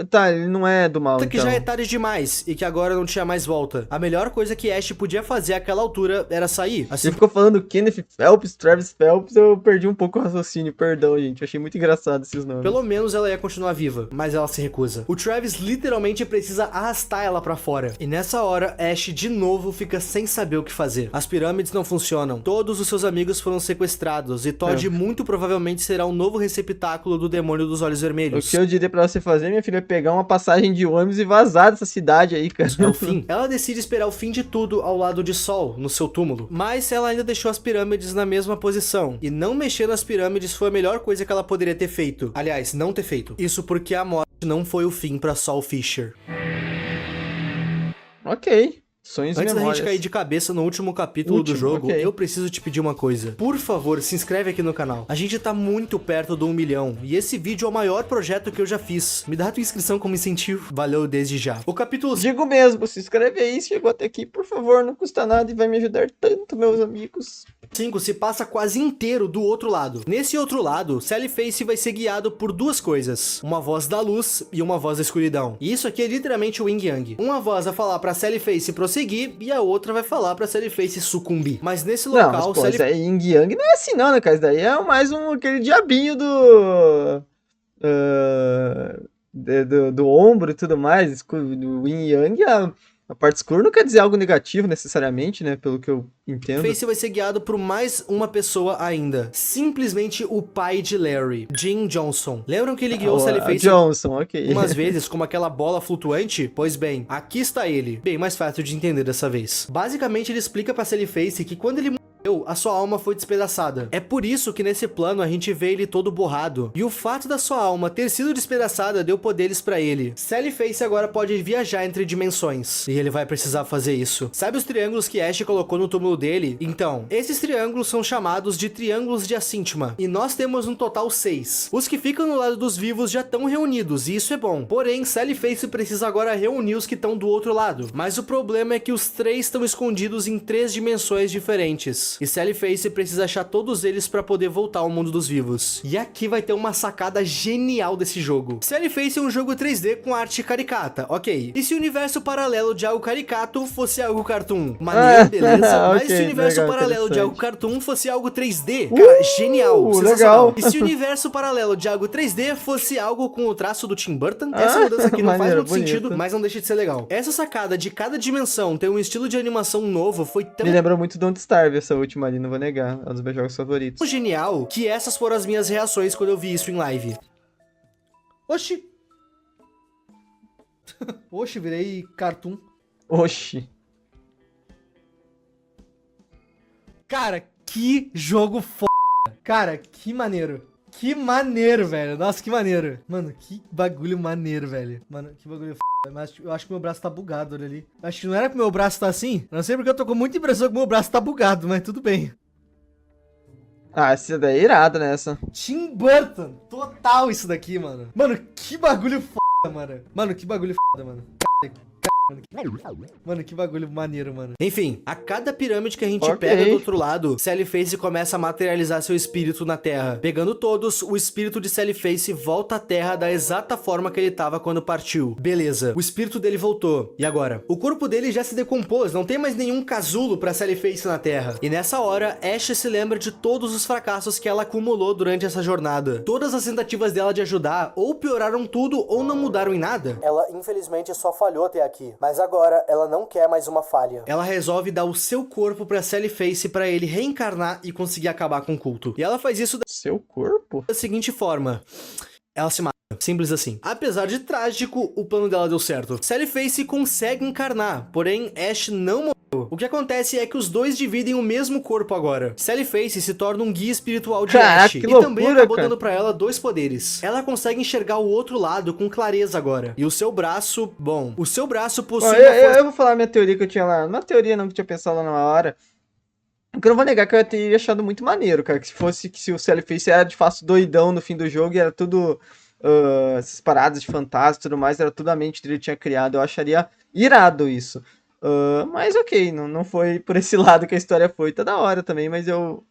A: Tá, ele não é do mal,
B: que
A: então.
B: já é tarde demais e que agora não tinha mais volta. A melhor coisa que Ashe podia fazer àquela altura era sair.
A: Você ficou falando Kenneth Phelps, Travis Phelps, eu perdi um pouco o raciocínio, perdão, gente. Eu achei muito engraçado esses nomes.
B: Pelo menos ela ia continuar viva, mas ela se recusa. O Travis literalmente precisa arrastar ela pra fora. E nessa hora, Ashe de novo fica sem saber o que fazer. As pirâmides não funcionam. Todos os seus amigos foram sequestrados e Todd muito provavelmente será o novo receptáculo do demônio dos olhos vermelhos.
A: O que eu diria pra você fazer, minha filha, é pegar uma passagem de ônibus e vazar dessa cidade aí, cara.
B: É o fim. Ela decide esperar o fim de tudo ao lado de Sol, no seu túmulo. Mas ela ainda deixou as pirâmides na mesma posição. E não mexer nas pirâmides foi a melhor coisa que ela poderia ter feito. Aliás, não ter feito. Isso porque a morte não foi o fim pra Sol Fisher.
A: Ok. Sonhos e
B: Antes da
A: memórias.
B: gente cair de cabeça no último capítulo do jogo, eu preciso te pedir uma coisa. Por favor, se inscreve aqui no canal. A gente tá muito perto do 1 milhão, e esse vídeo é o maior projeto que eu já fiz. Me dá a tua inscrição como incentivo. Valeu desde já. O capítulo...
A: Digo mesmo, se inscreve aí, se chegou até aqui, por favor, não custa nada e vai me ajudar tanto, meus amigos.
B: 5 se passa quase inteiro do outro lado. Nesse outro lado, Sally Face vai ser guiado por duas coisas. Uma voz da luz e uma voz da escuridão. E isso aqui é literalmente o Yin Yang. Uma voz vai falar pra Sally Face prosseguir e a outra vai falar pra Sally Face sucumbir. Mas nesse local...
A: Não, mas, pô, isso aí, Yin Yang não é assim não, né, cara? Isso daí é mais aquele diabinho do ombro e tudo mais. Do Yin Yang, a parte escura não quer dizer algo negativo necessariamente, né? Pelo que eu entendo.
B: Face vai ser guiado por mais uma pessoa ainda. Simplesmente o pai de Larry, Jim Johnson. Lembram que ele guiou Sally Face
A: Johnson, ok.
B: umas vezes como aquela bola flutuante? Pois bem, aqui está ele. Bem mais fácil de entender dessa vez. Basicamente ele explica pra Sally Face que quando ele a sua alma foi despedaçada. É por isso que nesse plano a gente vê ele todo borrado. E o fato da sua alma ter sido despedaçada deu poderes pra ele. Sally Face agora pode viajar entre dimensões. E ele vai precisar fazer isso. Sabe os triângulos que Ashe colocou no túmulo dele? Então, esses triângulos são chamados de triângulos de Asintma. E nós temos um total 6. Os que ficam no lado dos vivos já estão reunidos, e isso é bom. Porém, Sally Face precisa agora reunir os que estão do outro lado. Mas o problema é que os 3 estão escondidos em 3 dimensões diferentes. E Sally Face precisa achar todos eles pra poder voltar ao mundo dos vivos. E aqui vai ter uma sacada genial desse jogo. Sally Face é um jogo 3D com arte caricata, ok. E se o universo paralelo de algo caricato fosse algo cartoon? Maneiro, beleza. Mas se o universo
A: legal,
B: paralelo de algo cartoon fosse algo 3D? Cara, genial, sensacional. E se o universo paralelo de algo 3D fosse algo com o traço do Tim Burton? Essa mudança aqui não faz muito sentido, mas não deixa de ser legal. Essa sacada de cada dimensão ter um estilo de animação novo foi tão...
A: Me lembrou muito Don't Starve essa última ali, não vou negar. É um dos meus jogos favoritos.
B: Genial que essas foram as minhas reações quando eu vi isso em live. Oxi. Oxi, virei cartoon.
A: Oxi.
D: Cara, que jogo foda. Cara, que maneiro. Que maneiro, velho. Nossa, que maneiro. Mano, que bagulho maneiro, velho. Mano, que bagulho foda. Mas eu acho que meu braço tá bugado, olha ali. Acho que não era que meu braço tá assim. Não sei porque eu tô com muita impressão que meu braço tá bugado, mas tudo bem.
A: Ah, essa daí é irada nessa.
D: Tim Burton. Total isso daqui, mano. Mano, que bagulho foda, mano. Mano, que bagulho foda, mano. Mano, que bagulho maneiro, mano.
B: Enfim, a cada pirâmide que a gente pega do outro lado, Sally Face começa a materializar seu espírito na Terra. Pegando todos, o espírito de Sally Face volta à Terra da exata forma que ele tava quando partiu. Beleza, o espírito dele voltou. E agora? O corpo dele já se decompôs, não tem mais nenhum casulo pra Sally Face na Terra. E nessa hora, Ashe se lembra de todos os fracassos que ela acumulou durante essa jornada. Todas as tentativas dela de ajudar ou pioraram tudo ou não mudaram em nada.
C: Ela infelizmente só falhou até aqui. Mas agora ela não quer mais uma falha.
B: Ela resolve dar o seu corpo pra Sally Face pra ele reencarnar e conseguir acabar com o culto. E ela faz isso
A: Seu corpo?
B: da seguinte forma. Ela se mata. Simples assim. Apesar de trágico, o plano dela deu certo. Sally Face consegue encarnar, porém Ashe não morreu. O que acontece é que os dois dividem o mesmo corpo agora. Sally Face se torna um guia espiritual de
A: Caraca,
B: Ash,
A: que
B: e
A: loucura,
B: também acabou
A: cara.
B: dando pra ela 2 poderes. Ela consegue enxergar o outro lado com clareza agora. E o seu braço, bom, o seu braço possui
A: Bom,
B: uma força...
A: eu vou falar a minha teoria que eu tinha lá. Não é teoria não, que eu tinha pensado lá na hora. Porque eu não vou negar que eu teria achado muito maneiro, cara. Que se o Sally Face era de fato doidão no fim do jogo e era tudo... essas paradas de fantasma e tudo mais, era tudo a mente dele tinha criado. Eu acharia irado isso. Mas ok, não foi por esse lado que a história foi. Tá da hora também, mas eu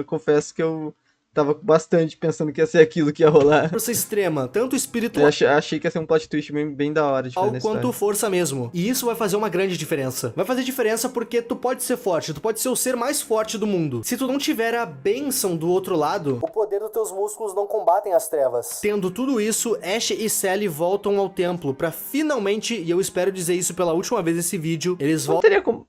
A: confesso que eu tava bastante pensando que ia ser aquilo que ia rolar.
B: força extrema, tanto
A: Eu
B: espiritual
A: achei que ia ser um plot twist bem da hora de fazer nessa
B: quanto
A: história.
B: força mesmo. E isso vai fazer uma grande diferença. Vai fazer diferença porque tu pode ser forte, tu pode ser o ser mais forte do mundo. Se tu não tiver a bênção do outro lado,
C: O poder dos teus músculos não combatem as trevas.
B: tendo tudo isso, Ash e Sally voltam ao templo pra finalmente, e eu espero dizer isso pela última vez nesse vídeo, eles
A: Não
B: voltam
A: teria como...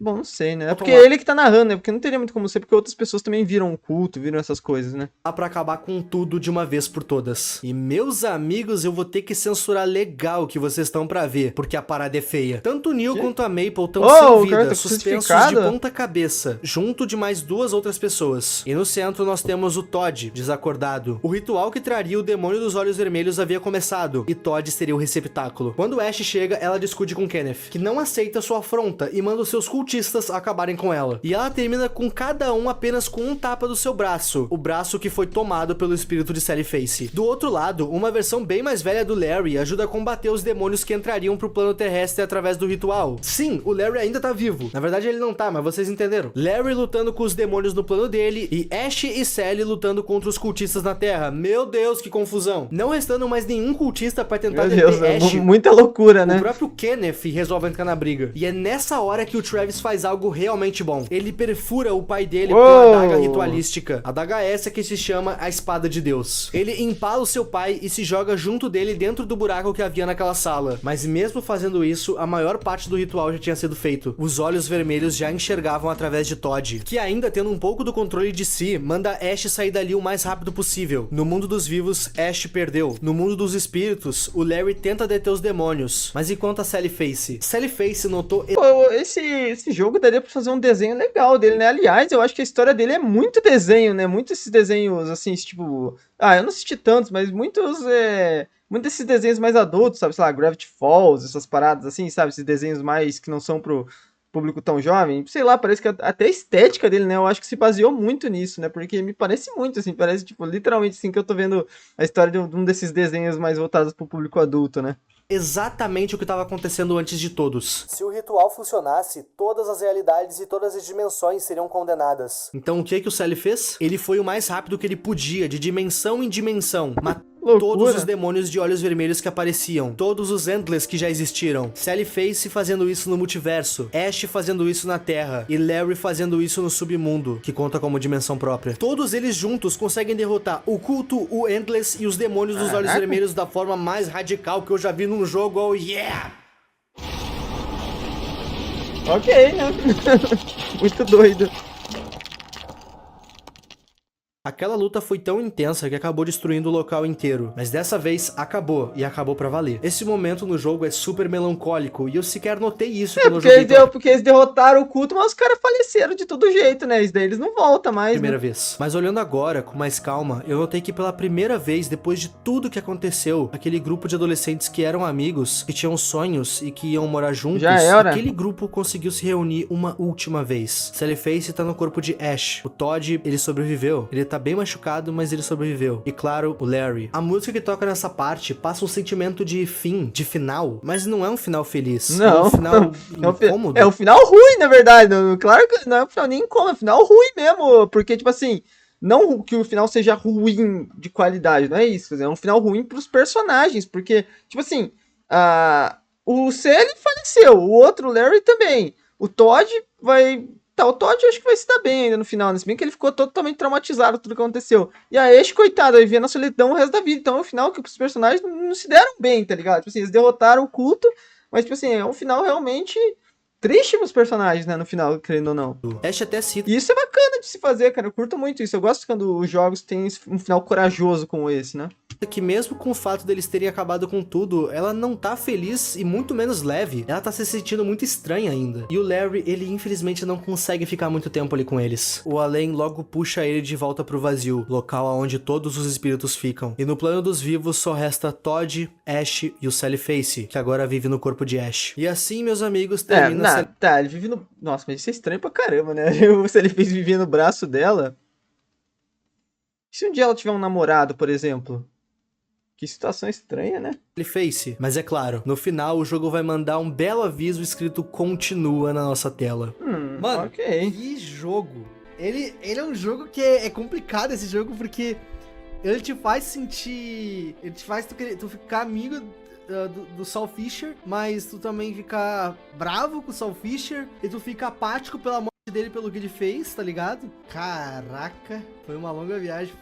A: bom, não sei, né? É porque
B: lá.
A: ele que tá narrando, né? Porque não teria muito como ser, porque outras pessoas também viram o culto, viram essas coisas, né?
B: pra acabar com tudo de uma vez por todas. E meus amigos, eu vou ter que censurar legal o que vocês estão pra ver, porque a parada é feia. Tanto o Neil quanto a Maple estão
A: Oh,
B: sem
A: o cara
B: vida,
A: tá
B: suspensos de
A: crucificado?
B: ponta cabeça, junto de mais 2 outras pessoas. E no centro nós temos o Todd, desacordado. O ritual que traria o demônio dos olhos vermelhos havia começado, e Todd seria o receptáculo. Quando Ash chega, ela discute com Kenneth, que não aceita sua afronta e manda os seus cultistas acabarem com ela. E ela termina com cada um apenas com um tapa do seu braço, o braço que foi tomado pelo espírito de Sally Face. Do outro lado, uma versão bem mais velha do Larry ajuda a combater os demônios que entrariam pro plano terrestre através do ritual. Sim, o Larry ainda tá vivo. Na verdade ele não tá, mas vocês entenderam. Larry lutando com os demônios no plano dele e Ash e Sally lutando contra os cultistas na Terra. Meu Deus, que confusão. Não restando mais nenhum cultista pra tentar
A: Meu Deus,
B: deter Ash,
A: muita loucura, né?
B: o próprio Kenneth resolve entrar na briga. E é nessa hora que o Travis faz algo realmente bom. Ele perfura o pai dele com a adaga ritualística. A adaga essa que se chama a Espada de Deus. Ele empala o seu pai e se joga junto dele dentro do buraco que havia naquela sala. Mas mesmo fazendo isso, a maior parte do ritual já tinha sido feito. Os olhos vermelhos já enxergavam através de Todd, que ainda tendo um pouco do controle de si, manda Ash sair dali o mais rápido possível. No mundo dos vivos, Ash perdeu. No mundo dos espíritos, o Larry tenta deter os demônios. Mas enquanto a Sally Face? Sally Face notou...
A: Pô, esse jogo daria pra fazer um desenho legal dele, né? Aliás, eu acho que a história dele é muito desenho, né? Muito esses desenhos, assim, tipo... eu não assisti tantos, mas muitos desses desenhos mais adultos, sabe? Sei lá, Gravity Falls, essas paradas assim, sabe? Esses desenhos mais que não são pro público tão jovem. Sei lá, parece que até a estética dele, né? Eu acho que se baseou muito nisso, né? Porque me parece muito, assim, parece, tipo, literalmente, assim, que eu tô vendo a história de um desses desenhos mais voltados pro público adulto, né?
B: Exatamente o que estava acontecendo antes de todos.
C: Se o ritual funcionasse, todas as realidades e todas as dimensões seriam condenadas.
B: Então o que o Sally fez? Ele foi o mais rápido que ele podia, de dimensão em dimensão, matando
A: Loucura.
B: todos os demônios de olhos vermelhos que apareciam, todos os Endless que já existiram, Sally Face fazendo isso no multiverso, Ash fazendo isso na Terra e Larry fazendo isso no submundo, que conta como dimensão própria. Todos eles juntos conseguem derrotar o culto, o Endless e os demônios dos olhos vermelhos da forma mais radical que eu já vi num jogo. Oh yeah!
A: Ok, né? Muito doido.
B: Aquela luta foi tão intensa que acabou destruindo o local inteiro, mas dessa vez acabou, e acabou pra valer. Esse momento no jogo é super melancólico, e eu sequer notei isso quando eu joguei
A: Porque eles derrotaram o culto, mas os caras faleceram de todo jeito, né? Isso daí eles não voltam mais,
B: primeira vez. Mas olhando agora, com mais calma, eu notei que pela primeira vez, depois de tudo que aconteceu, aquele grupo de adolescentes que eram amigos, que tinham sonhos e que iam morar juntos,
A: Já era.
B: aquele grupo conseguiu se reunir uma última vez. Sally Face tá no corpo de Ash. O Todd, ele sobreviveu. Ele tá bem machucado, mas ele sobreviveu. E claro, o Larry. A música que toca nessa parte passa um sentimento de fim, de final, mas não é um final feliz.
A: Não.
B: É um final incômodo.
A: É um final ruim, na verdade. Claro que não é um final nem incômodo, é um final ruim mesmo. Porque, tipo assim, não que o final seja ruim de qualidade, não é isso. É um final ruim pros personagens. Porque, tipo assim, o Sally faleceu, o outro, o Larry, também. O Todd vai... Tá, o Todd eu acho que vai se dar bem ainda no final, né? Se bem que ele ficou totalmente traumatizado por tudo que aconteceu. E a Ash, coitada, vivia na solidão o resto da vida. Então é um final que os personagens não se deram bem, tá ligado? Tipo assim, eles derrotaram o culto, mas, tipo assim, é um final realmente triste pros personagens, né? No final, querendo ou não.
B: Ash até cita.
A: E isso é bacana de se fazer, cara. Eu curto muito isso. Eu gosto quando os jogos têm um final corajoso como esse, né?
B: que mesmo com o fato deles terem acabado com tudo, ela não tá feliz e muito menos leve. Ela tá se sentindo muito estranha ainda. E o Larry, ele infelizmente não consegue ficar muito tempo ali com eles. O Além logo puxa ele de volta pro vazio, local onde todos os espíritos ficam. E no plano dos vivos só resta Todd, Ash e o Sally Face, que agora vive no corpo de Ash. E assim, meus amigos, termina...
A: Tá, ele vive no... Nossa, mas isso é estranho pra caramba, né? O Sally Face vivia no braço dela. E se um dia ela tiver um namorado, por exemplo? Que situação estranha, né?
B: Face. Mas é claro, no final o jogo vai mandar um belo aviso escrito continua na nossa tela.
D: Mano,
A: ok.
D: que jogo. Ele é um jogo que é complicado esse jogo, porque ele te faz sentir... Ele te faz tu ficar amigo do Saul Fisher, mas tu também fica bravo com o Saul Fisher, e tu fica apático pela morte dele, pelo que ele fez, tá ligado? Caraca, foi uma longa viagem.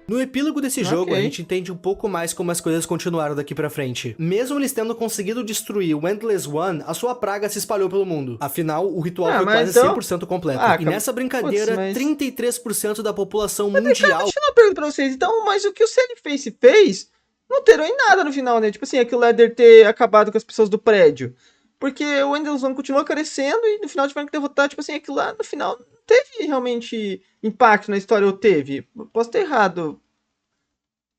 B: No epílogo desse jogo, a gente entende um pouco mais como as coisas continuaram daqui pra frente. Mesmo eles tendo conseguido destruir o Endless One, a sua praga se espalhou pelo mundo. Afinal, o ritual foi quase 100% completo. E nessa brincadeira, 33% da população mundial...
A: Deixa eu perguntar pra vocês, então, mas o que o Sally Face fez não alterou em nada no final, né? Tipo assim, é que o Leather ter acabado com as pessoas do prédio. Porque o Endless One continua crescendo e no final tiveram que derrotar, tipo assim, aquilo lá no final não teve realmente impacto na história, ou teve? Posso ter errado.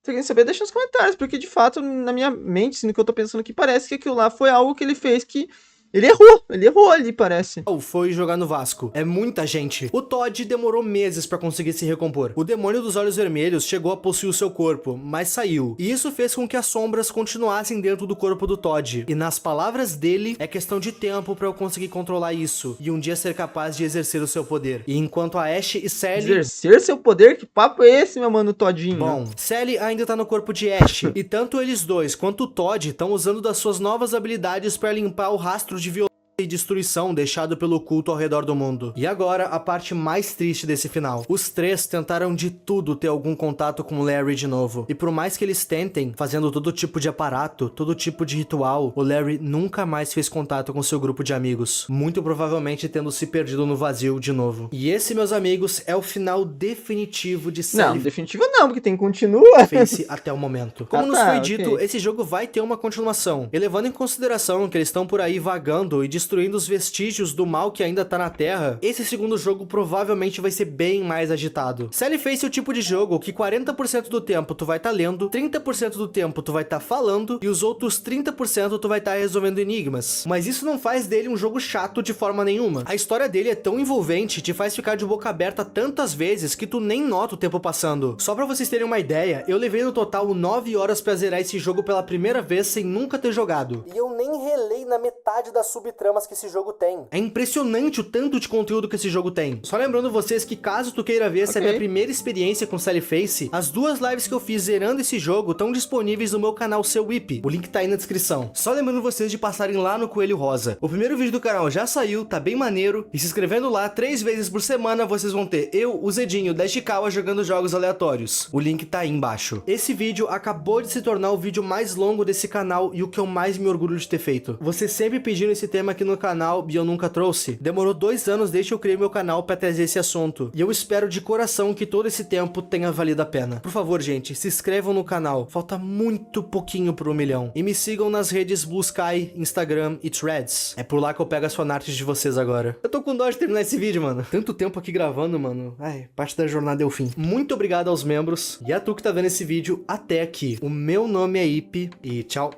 A: Se alguém saber, deixa nos comentários, porque de fato, na minha mente, assim, no que eu tô pensando aqui, parece que aquilo lá foi algo que ele fez que... Ele errou ali, parece.
B: Foi jogar no Vasco. É muita gente. O Todd demorou meses pra conseguir se recompor. O demônio dos olhos vermelhos chegou a possuir o seu corpo, mas saiu. E isso fez com que as sombras continuassem dentro do corpo do Todd. E nas palavras dele, é questão de tempo pra eu conseguir controlar isso. E um dia ser capaz de exercer o seu poder. E enquanto a Ash e Sally...
A: Exercer seu poder? Que papo é esse, meu mano Toddinho?
B: Bom, Sally ainda tá no corpo de Ash. E tanto eles dois quanto o Todd estão usando das suas novas habilidades pra limpar o rastro de violência e destruição deixado pelo culto ao redor do mundo. E agora, a parte mais triste desse final. Os três tentaram de tudo ter algum contato com Larry de novo. E por mais que eles tentem, fazendo todo tipo de aparato, todo tipo de ritual, o Larry nunca mais fez contato com seu grupo de amigos. Muito provavelmente tendo se perdido no vazio de novo. E esse, meus amigos, é o final definitivo de Sally...
A: Não, definitivo não, porque tem continua.
B: Face até o momento. Como nos foi dito, esse jogo vai ter uma continuação. E levando em consideração que eles estão por aí vagando e destruindo os vestígios do mal que ainda tá na Terra, esse segundo jogo provavelmente vai ser bem mais agitado. Sally Face é o tipo de jogo que 40% do tempo tu vai tá lendo, 30% do tempo tu vai tá falando e os outros 30% tu vai tá resolvendo enigmas. Mas isso não faz dele um jogo chato de forma nenhuma. A história dele é tão envolvente, te faz ficar de boca aberta tantas vezes que tu nem nota o tempo passando. Só pra vocês terem uma ideia, eu levei no total 9 horas pra zerar esse jogo pela primeira vez sem nunca ter jogado.
C: E eu nem relei na metade das subtramas que esse jogo tem.
B: É impressionante o tanto de conteúdo que esse jogo tem. Só lembrando vocês que caso tu queira ver essa é a minha primeira experiência com Sally Face, as 2 lives que eu fiz zerando esse jogo estão disponíveis no meu canal Seu Whip. O link tá aí na descrição. Só lembrando vocês de passarem lá no Coelho Rosa. O primeiro vídeo do canal já saiu, tá bem maneiro, e se inscrevendo lá 3 vezes por semana vocês vão ter eu, o Zedinho, o Dashikawa jogando jogos aleatórios. O link tá aí embaixo. Esse vídeo acabou de se tornar o vídeo mais longo desse canal e o que eu mais me orgulho de ter feito. Vocês sempre pediram esse tema aqui no canal e eu nunca trouxe. Demorou 2 anos desde que eu criei meu canal pra trazer esse assunto. E eu espero de coração que todo esse tempo tenha valido a pena. Por favor, gente, se inscrevam no canal. Falta muito pouquinho pro 1 milhão. E me sigam nas redes Blue Sky, Instagram e Threads. É por lá que eu pego as fanarts de vocês agora. Eu tô com dó de terminar esse vídeo, mano. Tanto tempo aqui gravando, mano. Ai, parte da jornada é o fim. Muito obrigado aos membros. E a tu que tá vendo esse vídeo até aqui. O meu nome é Ip e tchau.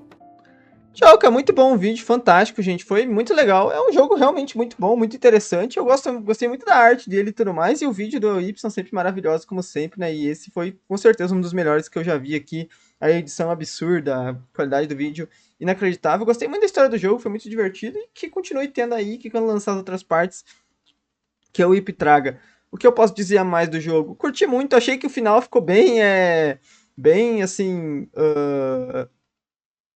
A: Tchau, que é muito bom o vídeo, fantástico, gente, foi muito legal, é um jogo realmente muito bom, muito interessante, eu gostei muito da arte dele e tudo mais, e o vídeo do Y sempre maravilhoso, como sempre, né, e esse foi com certeza um dos melhores que eu já vi aqui, a edição absurda, a qualidade do vídeo inacreditável, eu gostei muito da história do jogo, foi muito divertido, e que continue tendo aí, que quando lançar as outras partes, que o IP traga. O que eu posso dizer a mais do jogo? Curti muito, achei que o final ficou bem, bem, assim...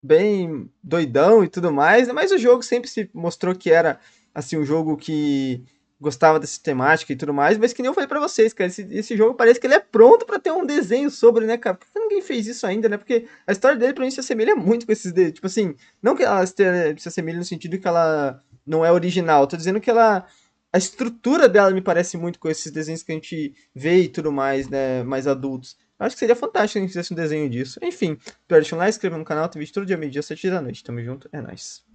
A: bem doidão e tudo mais, mas o jogo sempre se mostrou que era, assim, um jogo que gostava dessa temática e tudo mais, mas que nem eu falei pra vocês, cara, esse jogo parece que ele é pronto pra ter um desenho sobre, né, cara, por que ninguém fez isso ainda, né, porque a história dele pra mim se assemelha muito com esses, tipo assim, não que ela se assemelhe no sentido que ela não é original, tô dizendo que ela, a estrutura dela me parece muito com esses desenhos que a gente vê e tudo mais, né, mais adultos. Acho que seria fantástico se a gente fizesse um desenho disso. Enfim, deixa um like, inscreva no canal, tem vídeo todo dia, meio-dia, 7 da noite. Tamo junto, é nóis.